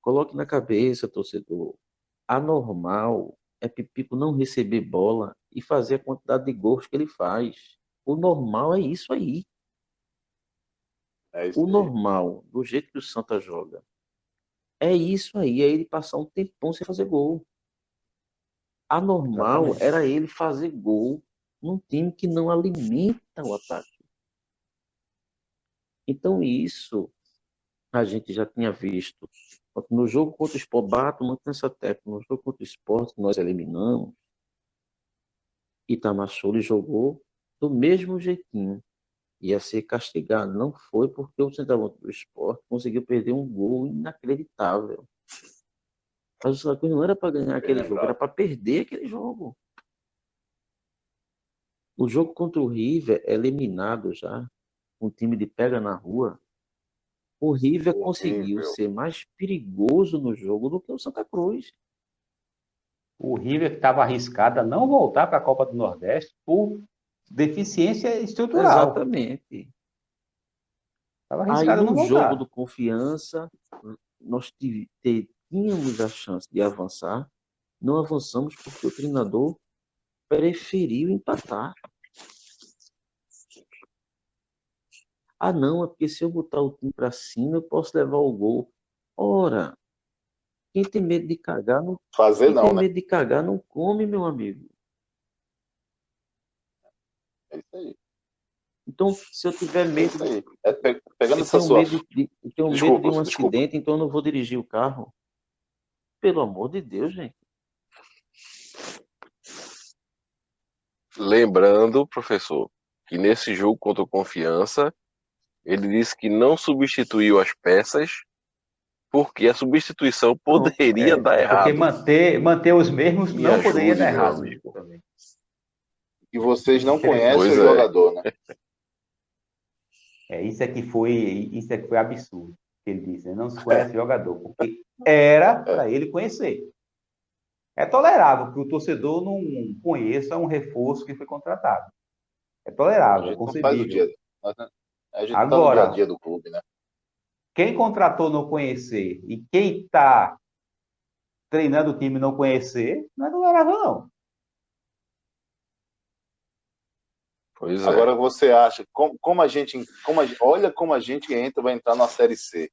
Coloque na cabeça, torcedor. Anormal é Pipico não receber bola e fazer a quantidade de gols que ele faz. O normal é isso aí. O normal, do jeito que o Santa joga, é isso aí. É ele passar um tempão sem fazer gol. Anormal Exatamente. era ele fazer gol num time que não alimenta o ataque. Então isso a gente já tinha visto. No jogo contra o Sport, bato muito nessa tecla. No jogo contra o Sport, que nós eliminamos, Itamachule jogou do mesmo jeitinho. Ia ser castigado. Não foi porque o centroavante do Sport conseguiu perder um gol inacreditável. Mas o Santa Cruz não era para ganhar aquele jogo, era para perder aquele jogo. O jogo contra o River, eliminado já, um time de pega na rua, o River conseguiu Horrível. ser mais perigoso no jogo do que o Santa Cruz. O River estava arriscado a não voltar para a Copa do Nordeste por deficiência estrutural. Exatamente. Estava Aí arriscado a não no jogo voltar. do Confiança, nós tínhamos a chance de avançar, não avançamos porque o treinador preferiu empatar. Ah, não, é porque se eu botar o time para cima, eu posso levar o gol. Ora, quem tem medo de cagar não, Fazer quem não, tem né? medo de cagar não come, meu amigo. É isso aí. Então, se eu tiver É medo, isso aí. Pegando eu essa tenho sua. eu tenho medo de Desculpa, um desculpa. acidente, então eu não vou dirigir o carro. Pelo amor de Deus, gente. Lembrando, professor, que nesse jogo contra o Confiança, ele disse que não substituiu as peças porque a substituição poderia dar É porque errado. manter os mesmos Me não poderia ajude, dar meu errado. amigo. Também. E vocês não Interessante. conhecem Pois o é. jogador, né? Isso é que foi absurdo. Que ele disse, né? Não se conhece jogador, porque era para ele conhecer. É tolerável que o torcedor não conheça um reforço que foi contratado. É A tolerável, é gente não faz o dia. concebível. A gente não tá no dia a Agora, dia do clube, né? quem contratou não conhecer e quem está treinando o time não conhecer, não é tolerável, não. Pois é. Agora você acha, olha como a gente vai entrar na Série C.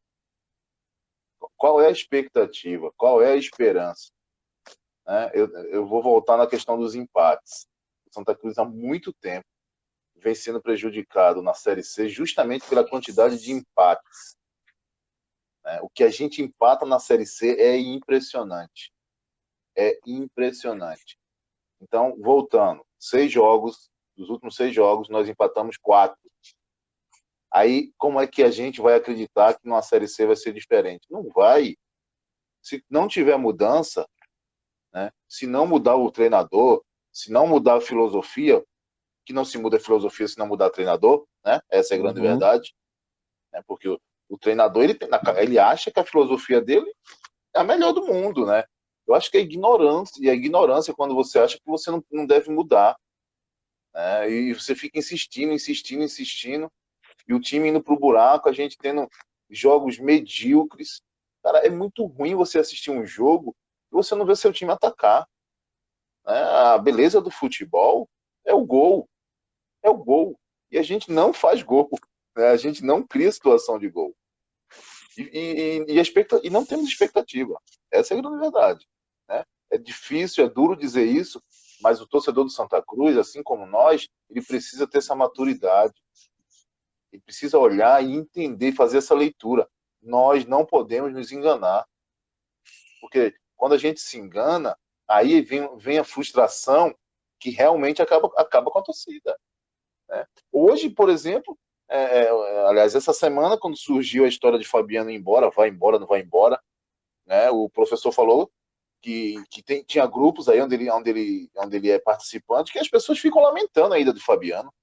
Qual é a expectativa? Qual é a esperança? Né? Eu vou voltar na questão dos empates. O Santa Cruz há muito tempo vem sendo prejudicado na Série C justamente pela quantidade de empates. Né? O que a gente empata na Série C é impressionante. É impressionante. Então, voltando, dos últimos 6 jogos, nós empatamos 4. Aí, como é que a gente vai acreditar que numa Série C vai ser diferente? Não vai. Se não tiver mudança, né? Se não mudar o treinador, se não mudar a filosofia, que não se muda a filosofia se não mudar o treinador, né? Essa é a grande verdade. Né? Porque o treinador, ele acha que a filosofia dele é a melhor do mundo, né? Eu acho que é ignorância, e a ignorância é quando você acha que você não deve mudar. Né? E você fica insistindo, insistindo, insistindo, e o time indo pro buraco, a gente tendo jogos medíocres. Cara, é muito ruim você assistir um jogo e você não vê seu time atacar. Né? A beleza do futebol é o gol. É o gol. E a gente não faz gol. Né? A gente não cria situação de gol. E não temos expectativa. Essa é a grande verdade. Né? É difícil, é duro dizer isso, mas o torcedor do Santa Cruz, assim como nós, ele precisa ter essa maturidade. Ele precisa olhar e entender, fazer essa leitura. Nós não podemos nos enganar. Porque quando a gente se engana, aí vem a frustração que realmente acaba com a torcida. Né? Hoje, por exemplo, aliás, essa semana, quando surgiu a história de Fabiano ir embora, vai embora, não vai embora, né? O professor falou que tinha grupos aí onde ele é participante, que as pessoas ficam lamentando a ida do Fabiano.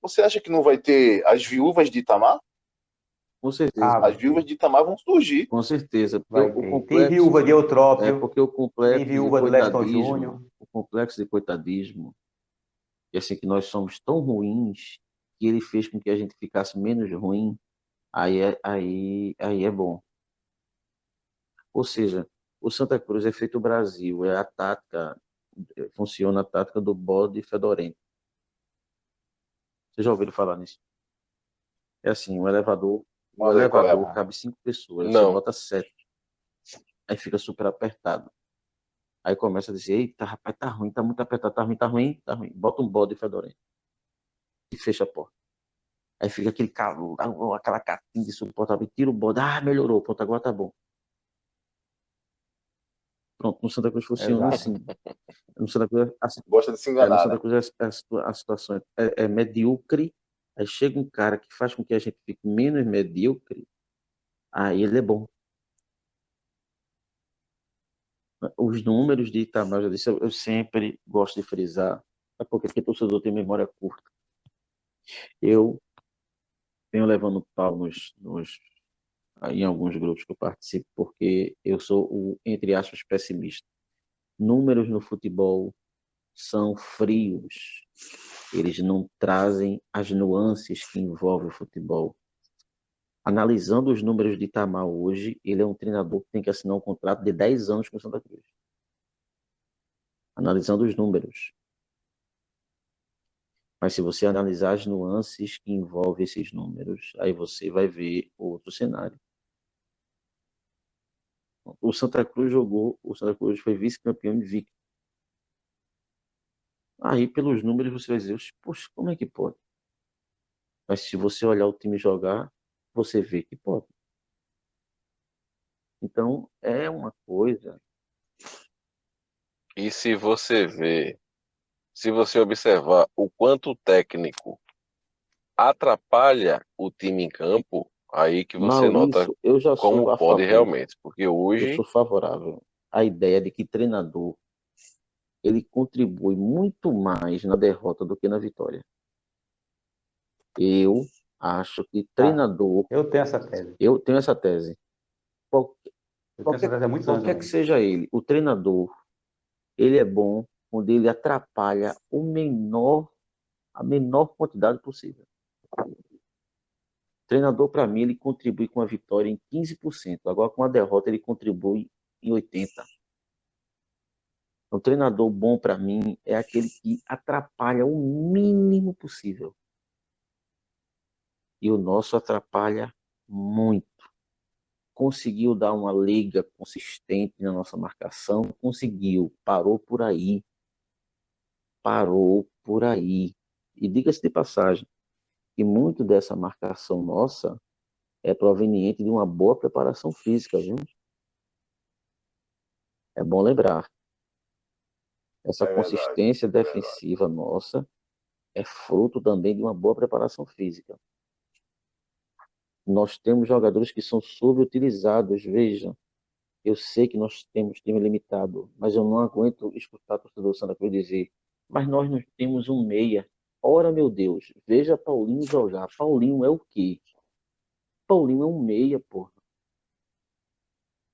Você acha que não vai ter as viúvas de Itamar? Com certeza. As viúvas de Itamar vão surgir. Com certeza. Porque Vai o ter. Tem complexo, viúva de Eutrópio, porque o tem complexo de viúva do Leston Júnior. coitadismo, o complexo de coitadismo, e assim que nós somos tão ruins que ele fez com que a gente ficasse menos ruim, aí é bom. Ou seja, o Santa Cruz é feito o Brasil, é a tática, funciona a tática do bode fedorento. Vocês já ouviram falar nisso? É assim, o elevador Manda aí qual é. cabe 5 pessoas, você Não. bota 7, aí fica super apertado. Aí começa a dizer, eita, rapaz, tá ruim, tá muito apertado, tá ruim, tá ruim, tá ruim. Bota um bode fedorento e fecha a porta. Aí fica aquele calor, aquela catinga insuportável, tira o bode, melhorou, pronto, agora tá bom. Pronto, no Santa Cruz funciona Exato. assim. No Santa Cruz, Gosta de se no enganar, Santa né? Cruz a situação é medíocre, aí chega um cara que faz com que a gente fique menos medíocre, aí ele é bom. Os números de Itamar, já disse, eu sempre gosto de frisar, é porque o torcedor tem memória curta. Eu venho levando pau em alguns grupos que eu participo, porque eu sou o, entre aspas, pessimista. Números no futebol são frios. Eles não trazem as nuances que envolvem o futebol. Analisando os números de Itamar hoje, ele é um treinador que tem que assinar um contrato de 10 anos com o Santa Cruz. Analisando os números. Mas se você analisar as nuances que envolvem esses números, aí você vai ver outro cenário. O Santa Cruz foi vice-campeão invicto. Aí, pelos números, você vai dizer, poxa, como é que pode? Mas se você olhar o time jogar, você vê que pode. Então, é uma coisa. E se você observar o quanto o técnico atrapalha o time em campo, aí que você nota Maurício, eu já como sou a pode favor, realmente. Porque eu hoje, sou favorável à ideia de que treinador ele contribui muito mais na derrota do que na vitória. Eu acho que treinador, Eu tenho essa tese. eu tenho essa tese. Qual- Eu tenho essa tese há muitos anos Qualquer que também. seja ele, o treinador, ele é bom quando ele atrapalha a menor quantidade possível. O treinador, para mim, ele contribui com a vitória em 15%. Agora, com a derrota, ele contribui em 80%. O treinador bom, para mim, é aquele que atrapalha o mínimo possível. E o nosso atrapalha muito. Conseguiu dar uma liga consistente na nossa marcação, conseguiu, parou por aí. Parou por aí. E diga-se de passagem, que muito dessa marcação nossa é proveniente de uma boa preparação física, viu? É bom lembrar. Essa É verdade. consistência defensiva nossa é fruto também de uma boa preparação física. Nós temos jogadores que são subutilizados, veja. Eu sei que nós temos time limitado, mas eu não aguento escutar o torcedor do Santa Cruz dizer, mas nós não temos um meia. Ora, meu Deus, veja Paulinho jogar. Paulinho é o quê? Paulinho é um meia, porra.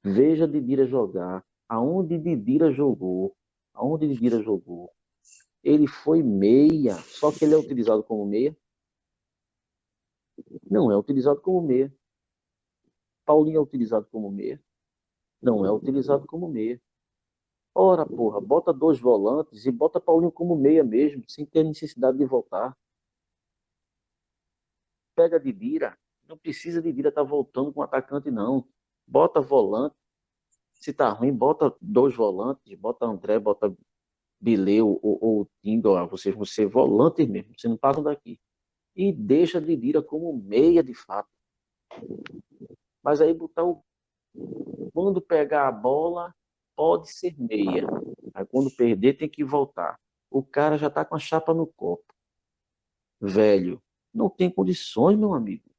Veja Didira jogar. Aonde Didira jogou? Aonde Didira jogou? Ele foi meia, só que ele é utilizado como meia? Não é utilizado como meia. Paulinho é utilizado como meia? Não é utilizado como meia. Ora, porra, bota 2 volantes e bota Paulinho como meia mesmo, sem ter necessidade de voltar. Pega Didira, não precisa Didira estar voltando com o atacante, não. Bota volante, se tá ruim, bota 2 volantes, bota André, bota Bileu ou Tinga, você volante mesmo, você não passa daqui. E deixa Didira como meia de fato. Mas aí botar quando pegar a bola, pode ser meia. Aí quando perder, tem que voltar. O cara já está com a chapa no copo. Velho, não tem condições, meu amigo.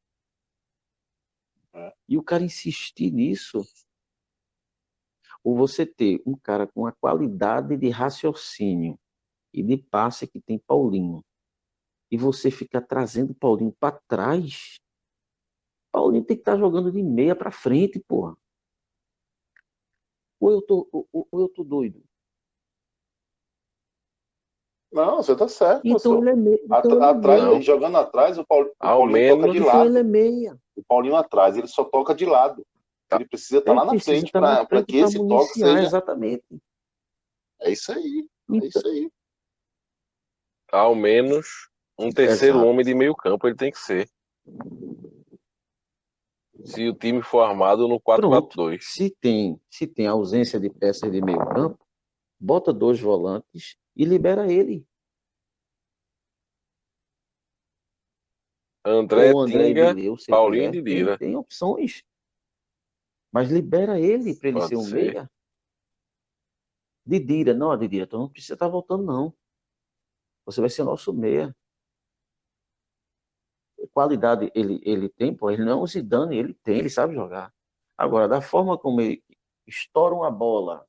É. E o cara insistir nisso, ou você ter um cara com a qualidade de raciocínio e de passe que tem Paulinho, e você ficar trazendo Paulinho para trás, Paulinho tem que estar jogando de meia para frente, porra. Ou eu tô doido. Não, você tá certo, Então professor. ele é meia. Então ele é Atrás, meia. não, jogando atrás, o ao Paulinho toca de menos, Então ele é lado. meia. O Paulinho atrás, ele só toca de lado. Ele precisa estar Ele lá na precisa frente estar na para frente que para esse toque municiar, seja. exatamente. É isso aí. É Então, isso aí. ao menos um terceiro exato. homem de meio campo ele tem que ser. Se o time for armado no Pronto. 4-4-2. Se tem ausência de peças de meio campo, bota 2 volantes e libera ele. André Ou André Tinga, Edileu, se Paulinho quiser. de Lira. Tem opções. Mas libera ele para ele ser Pode um ser. meia. Didira, não, Didira, tu não precisa estar voltando, não. Você vai ser nosso meia. Qualidade ele tem, pô, ele não é um Zidane, ele tem, ele sabe jogar. Agora, da forma como ele estoura uma bola,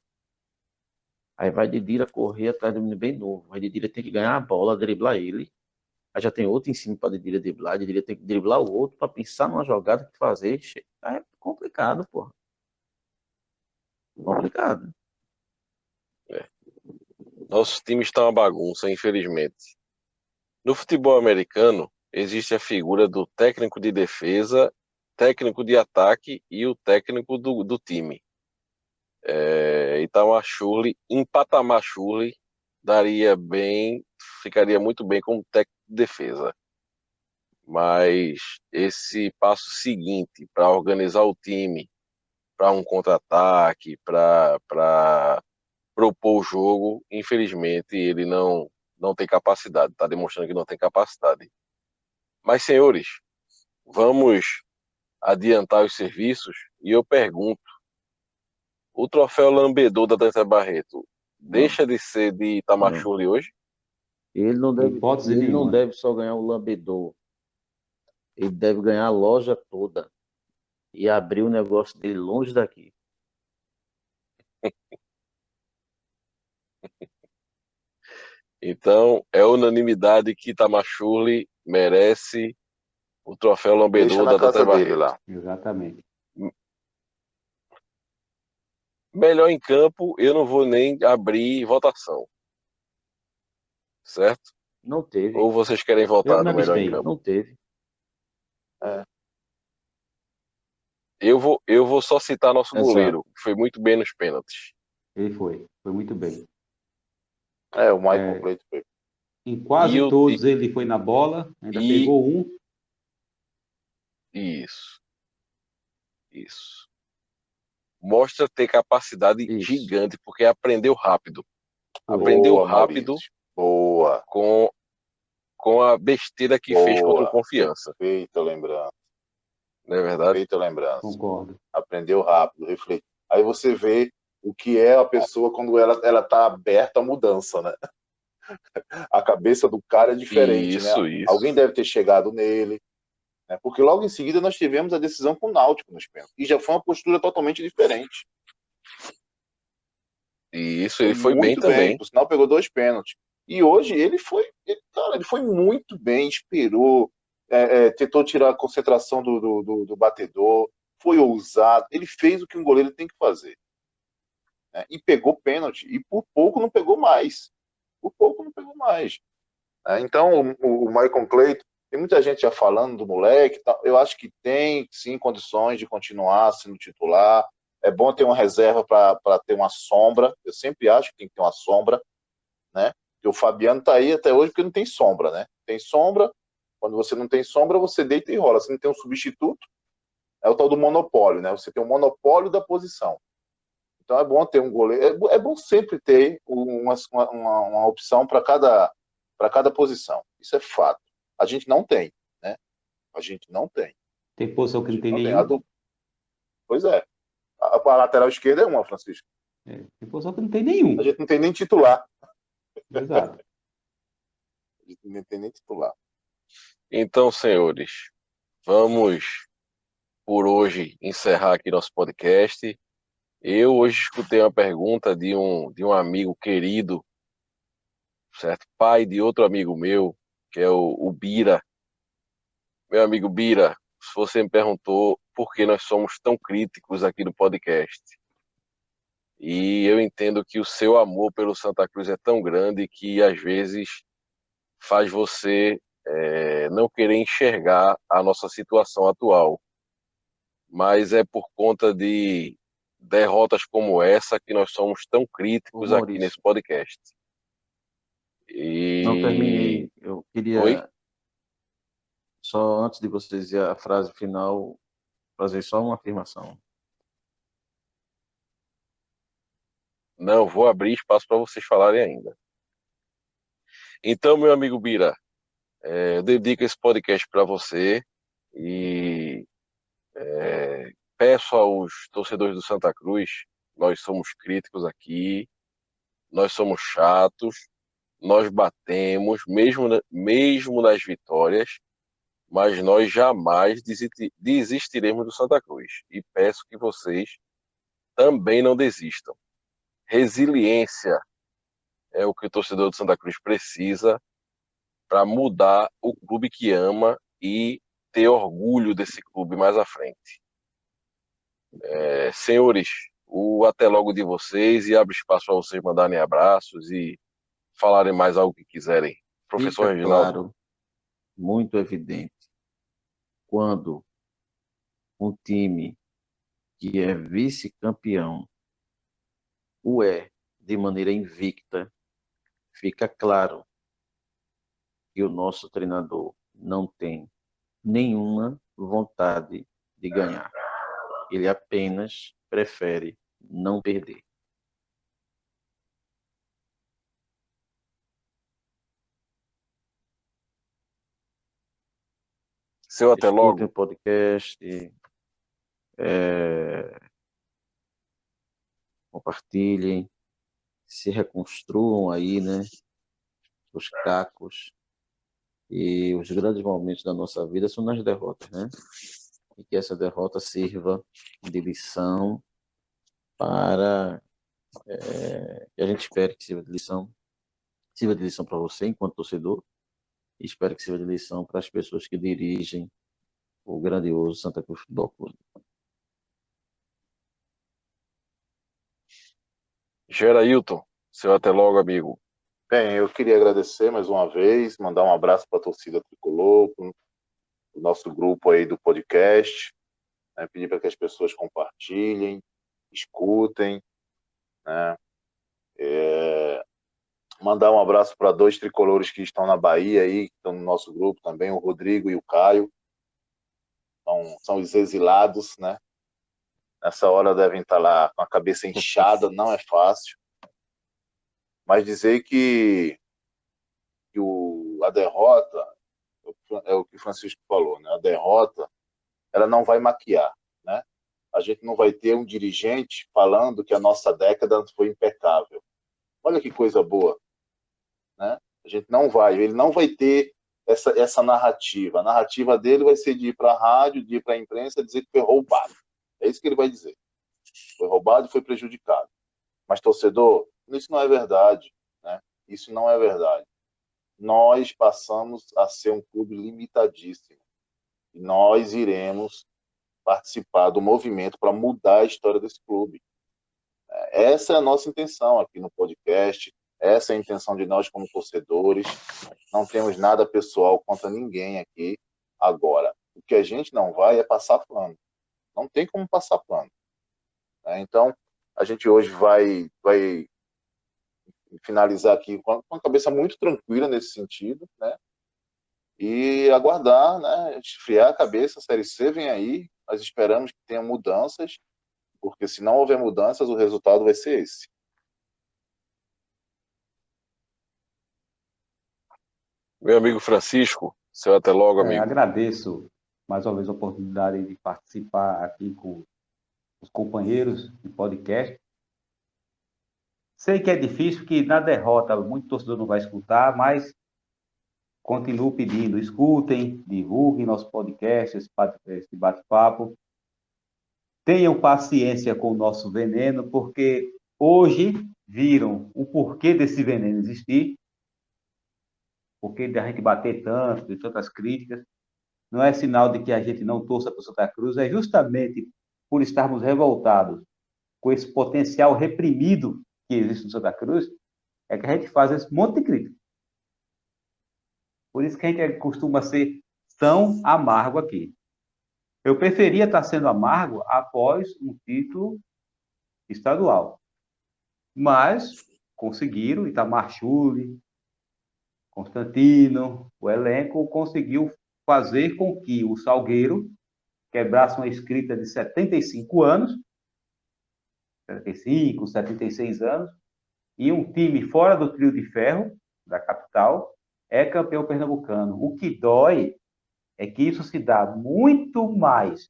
aí vai Didira correr atrás do menino bem novo. Aí Didira tem que ganhar a bola, driblar ele. Aí já tem outro em cima para Didira driblar, Didira tem que driblar o outro para pensar numa jogada que fazer. Aí é complicado, pô. Complicado. Nosso time está uma bagunça, infelizmente. No futebol americano, existe a figura do técnico de defesa, técnico de ataque e o técnico do time. Então a Shurley, em patamar Shurley, ficaria muito bem como técnico de defesa. Mas esse passo seguinte para organizar o time para um contra-ataque, para propor o jogo, infelizmente ele não tem capacidade, está demonstrando que não tem capacidade. Mas, senhores, vamos adiantar os serviços e eu pergunto, o troféu Lambedor da Dança Barreto Não, deixa de ser de não. Itamachule hoje? Hipótese Ele não nenhuma. deve só ganhar o lambedor. Ele deve ganhar a loja toda e abrir o negócio dele longe daqui. Então, é unanimidade que Itamachule merece o troféu Deixa Lambedor na da Dança casa dele Barreto. lá. Exatamente. Melhor em campo, eu não vou nem abrir votação, certo? Não teve. Ou vocês querem Eu votar me no melhor em abstenho. campo? Não teve. É. Eu vou só citar nosso Exato. goleiro, que foi muito bem nos pênaltis. Ele foi. Foi muito bem. O Michael É, Clayton foi. em E quase o, e, todos ele foi na bola, ainda e pegou um. isso, isso. Mostra ter capacidade Isso. gigante, porque aprendeu rápido. Foi. Aprendeu Boa, rápido Maurício. Boa, com, com a besteira que fez contra o boa. Confiança. Feita lembrança. Não é verdade? Feita lembrança. Concordo. Aprendeu rápido, reflete. Aí você vê o que é a pessoa quando ela tá aberta à mudança, né? A cabeça do cara é diferente, né? Isso. Alguém deve ter chegado nele, né? Porque logo em seguida nós tivemos a decisão com o Náutico nos pênaltis. E já foi uma postura totalmente diferente. E isso, Foi ele foi bem muito bem, também. por sinal pegou 2 pênaltis. E hoje ele foi muito bem, esperou, tentou tirar a concentração do batedor, foi ousado, ele fez o que um goleiro tem que fazer. Né? E pegou pênalti, e por pouco não pegou mais. Por pouco não pegou mais. Né? Então, o Michael Clayton, tem muita gente já falando do moleque, eu acho que tem, sim, condições de continuar sendo titular. É bom ter uma reserva para ter uma sombra. Eu sempre acho que tem que ter uma sombra, né? Porque o Fabiano está aí até hoje porque não tem sombra, né? Tem sombra, quando você não tem sombra, você deita e rola. Você não tem um substituto, é o tal do monopólio, né? Você tem o monopólio da posição. Então é bom ter um goleiro. É bom sempre ter uma opção para cada posição. Isso é fato. A gente não tem, né? A gente não tem. Tem posição A que não gente tem não tem. nenhum. Pois é. A lateral esquerda é uma, Francisco. Tem posição que não tem A nenhum. gente não tem nem titular. Exato. A gente não tem nem titular. Então, senhores, vamos por hoje encerrar aqui nosso podcast. Eu hoje escutei uma pergunta de um amigo querido, certo? Pai de outro amigo meu, que é o Bira. Meu amigo Bira, você me perguntou por que nós somos tão críticos aqui no podcast. E eu entendo que o seu amor pelo Santa Cruz é tão grande que às vezes faz você não querer enxergar a nossa situação atual. Mas é por conta de derrotas como essa que nós somos tão Ô, críticos aqui Maurício, nesse podcast. não E terminei. Eu oi? queria, só antes de você dizer a frase final, fazer só uma afirmação. Não, vou abrir espaço para vocês falarem ainda. Então, meu amigo Bira, Eu dedico esse podcast para você e peço aos torcedores do Santa Cruz, nós somos críticos aqui, nós somos chatos, nós batemos, mesmo nas vitórias, mas nós jamais desistiremos do Santa Cruz. E peço que vocês também não desistam. Resiliência é o que o torcedor do Santa Cruz precisa para mudar o clube que ama e ter orgulho desse clube mais à frente. Senhores, o até logo de vocês e abre espaço para vocês mandarem abraços e falarem mais algo que quiserem. Professor Fica Reginaldo. claro, muito evidente, quando um time que é vice-campeão o é de maneira invicta, fica claro que o nosso treinador não tem nenhuma vontade de ganhar. Ele apenas prefere não perder. Seu até Escutem logo. o podcast, compartilhem, se reconstruam aí, né? Os cacos. E os grandes momentos da nossa vida são nas derrotas, né? E que essa derrota sirva de lição para que a gente espere que sirva de lição para você enquanto torcedor, e espero que sirva de lição para as pessoas que dirigem o grandioso Santa Cruz Futebol Clube. Gerailton, seu até logo, amigo. Bem, eu queria agradecer mais uma vez, mandar um abraço para a torcida tricolor, para o nosso grupo aí do podcast, né, pedir para que as pessoas compartilhem, escutem, né, mandar um abraço para 2 tricolores que estão na Bahia aí, que estão no nosso grupo também, o Rodrigo e o Caio, são os exilados, né? Nessa hora devem estar lá com a cabeça inchada, não é fácil. Mas dizer que a derrota, é o que o Francisco falou, né? A derrota, ela não vai maquiar, né? A gente não vai ter um dirigente falando que a nossa década foi impecável. Olha que coisa boa, né? Ele não vai ter essa narrativa. A narrativa dele vai ser de ir para a rádio, de ir para a imprensa, dizer que foi roubado. É isso que ele vai dizer. Foi roubado e foi prejudicado. Mas, torcedor, isso não é verdade, né? Isso não é verdade. Nós passamos a ser um clube limitadíssimo. E nós iremos participar do movimento para mudar a história desse clube. Essa é a nossa intenção aqui no podcast. Essa é a intenção de nós como torcedores. Não temos nada pessoal contra ninguém aqui. Agora, o que a gente não vai é passar plano. Não tem como passar plano. Então, a gente hoje vai finalizar aqui com a cabeça muito tranquila nesse sentido, né? E aguardar, né? Esfriar a cabeça, a Série C vem aí, nós esperamos que tenha mudanças, porque se não houver mudanças, o resultado vai ser esse. Meu amigo Francisco, seu até logo, amigo. Agradeço mais uma vez a oportunidade de participar aqui com os companheiros de podcast. Sei que é difícil, que na derrota muito torcedor não vai escutar, mas continuo pedindo, escutem, divulguem nosso podcast, esse bate-papo. Tenham paciência com o nosso veneno, porque hoje viram o porquê desse veneno existir, porquê de a gente bater tanto, de tantas críticas. Não é sinal de que a gente não torça para o Santa Cruz, é justamente por estarmos revoltados com esse potencial reprimido que existe no Santa Cruz, é que a gente faz esse monte de crítica. Por isso que a gente costuma ser tão amargo aqui. Eu preferia estar sendo amargo após um título estadual. Mas conseguiram, Itamar Schulli, Constantino, o elenco conseguiu fazer com que o Salgueiro quebrasse uma escrita de 75 anos, 75, 76 anos, e um time fora do trio de ferro da capital é campeão pernambucano. O que dói é que isso se dá muito mais,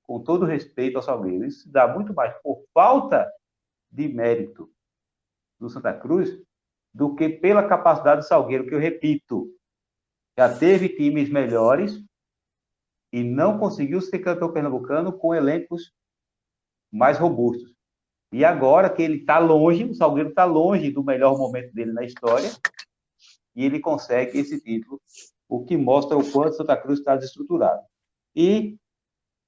com todo respeito ao Salgueiro, isso se dá muito mais por falta de mérito do Santa Cruz do que pela capacidade do Salgueiro, que eu repito, já teve times melhores e não conseguiu ser campeão pernambucano com elencos mais robustos. E agora que ele está longe, o Salgueiro está longe do melhor momento dele na história, e ele consegue esse título, o que mostra o quanto Santa Cruz está desestruturado. E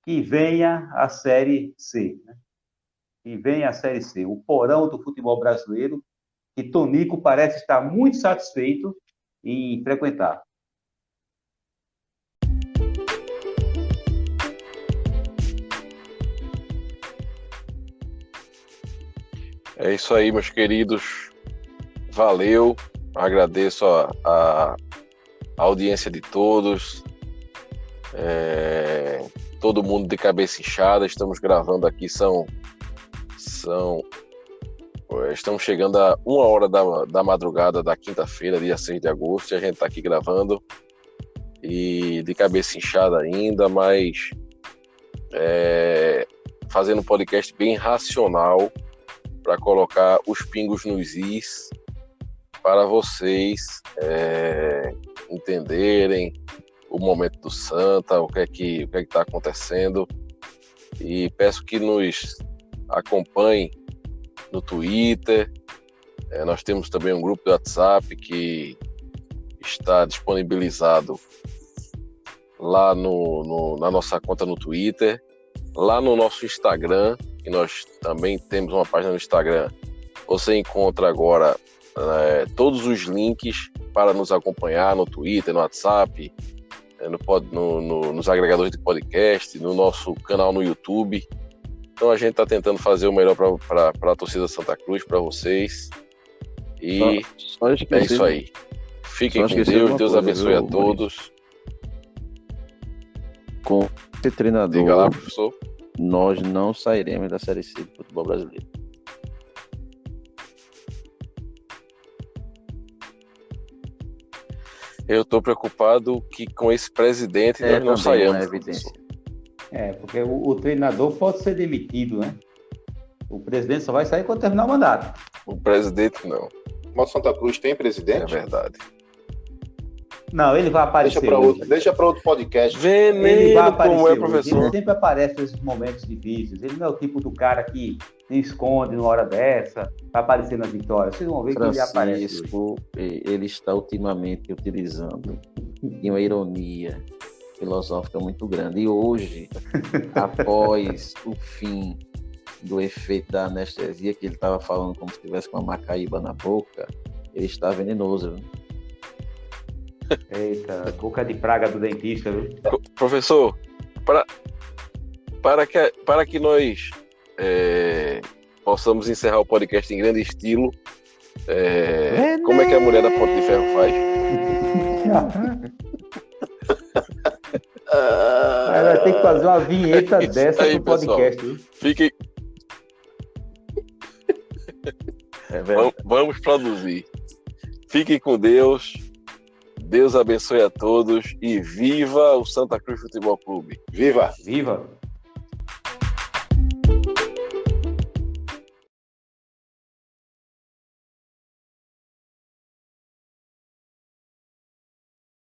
que venha a Série C, né? Que venha a Série C, o porão do futebol brasileiro, que Tonico parece estar muito satisfeito em frequentar. É isso aí, meus queridos. Valeu. Agradeço a audiência de todos. Todo mundo de cabeça inchada. Estamos gravando aqui, estamos chegando a 1h da madrugada da quinta-feira, dia 6 de agosto, e a gente está aqui gravando e de cabeça inchada ainda, mas fazendo um podcast bem racional para colocar os pingos nos is para vocês entenderem o momento do Santa, o que é que está acontecendo, e peço que nos acompanhem no Twitter. Nós temos também um grupo do WhatsApp que está disponibilizado lá na nossa conta no Twitter, lá no nosso Instagram, que nós também temos uma página no Instagram. Você encontra agora todos os links para nos acompanhar no Twitter, no WhatsApp, nos agregadores de podcast, no nosso canal no YouTube. Então a gente está tentando fazer o melhor para a torcida Santa Cruz, para vocês. E é isso aí. Fiquem com Deus, Deus abençoe a todos. Com esse treinador, diga lá, professor. Nós não sairemos da Série C do futebol brasileiro. Eu estou preocupado que com esse presidente nós não saímos. É evidência. Porque o treinador pode ser demitido, né? O presidente só vai sair quando terminar o mandato. O presidente não. Mas Santa Cruz tem presidente? É verdade. Não, ele vai aparecer. Deixa para outro podcast. Veneno, como é, professor? Ele sempre aparece nesses momentos difíceis. Ele não é o tipo do cara que se esconde numa hora dessa, vai aparecer nas vitórias. Vocês vão ver que ele aparece. Ele está ultimamente utilizando uma ironia filosófica muito grande. E hoje, após o fim do efeito da anestesia, que ele estava falando como se estivesse com uma macaíba na boca, ele está venenoso, viu? Eita, boca de praga do dentista, viu? Professor, para que nós possamos encerrar o podcast em grande estilo, como é que a mulher da Ponte de Ferro faz? Vai ter que fazer uma vinheta dessa pro podcast, viu? Fiquem. Vamos produzir. Fiquem com Deus. Deus abençoe a todos e viva o Santa Cruz Futebol Clube. Viva! Viva!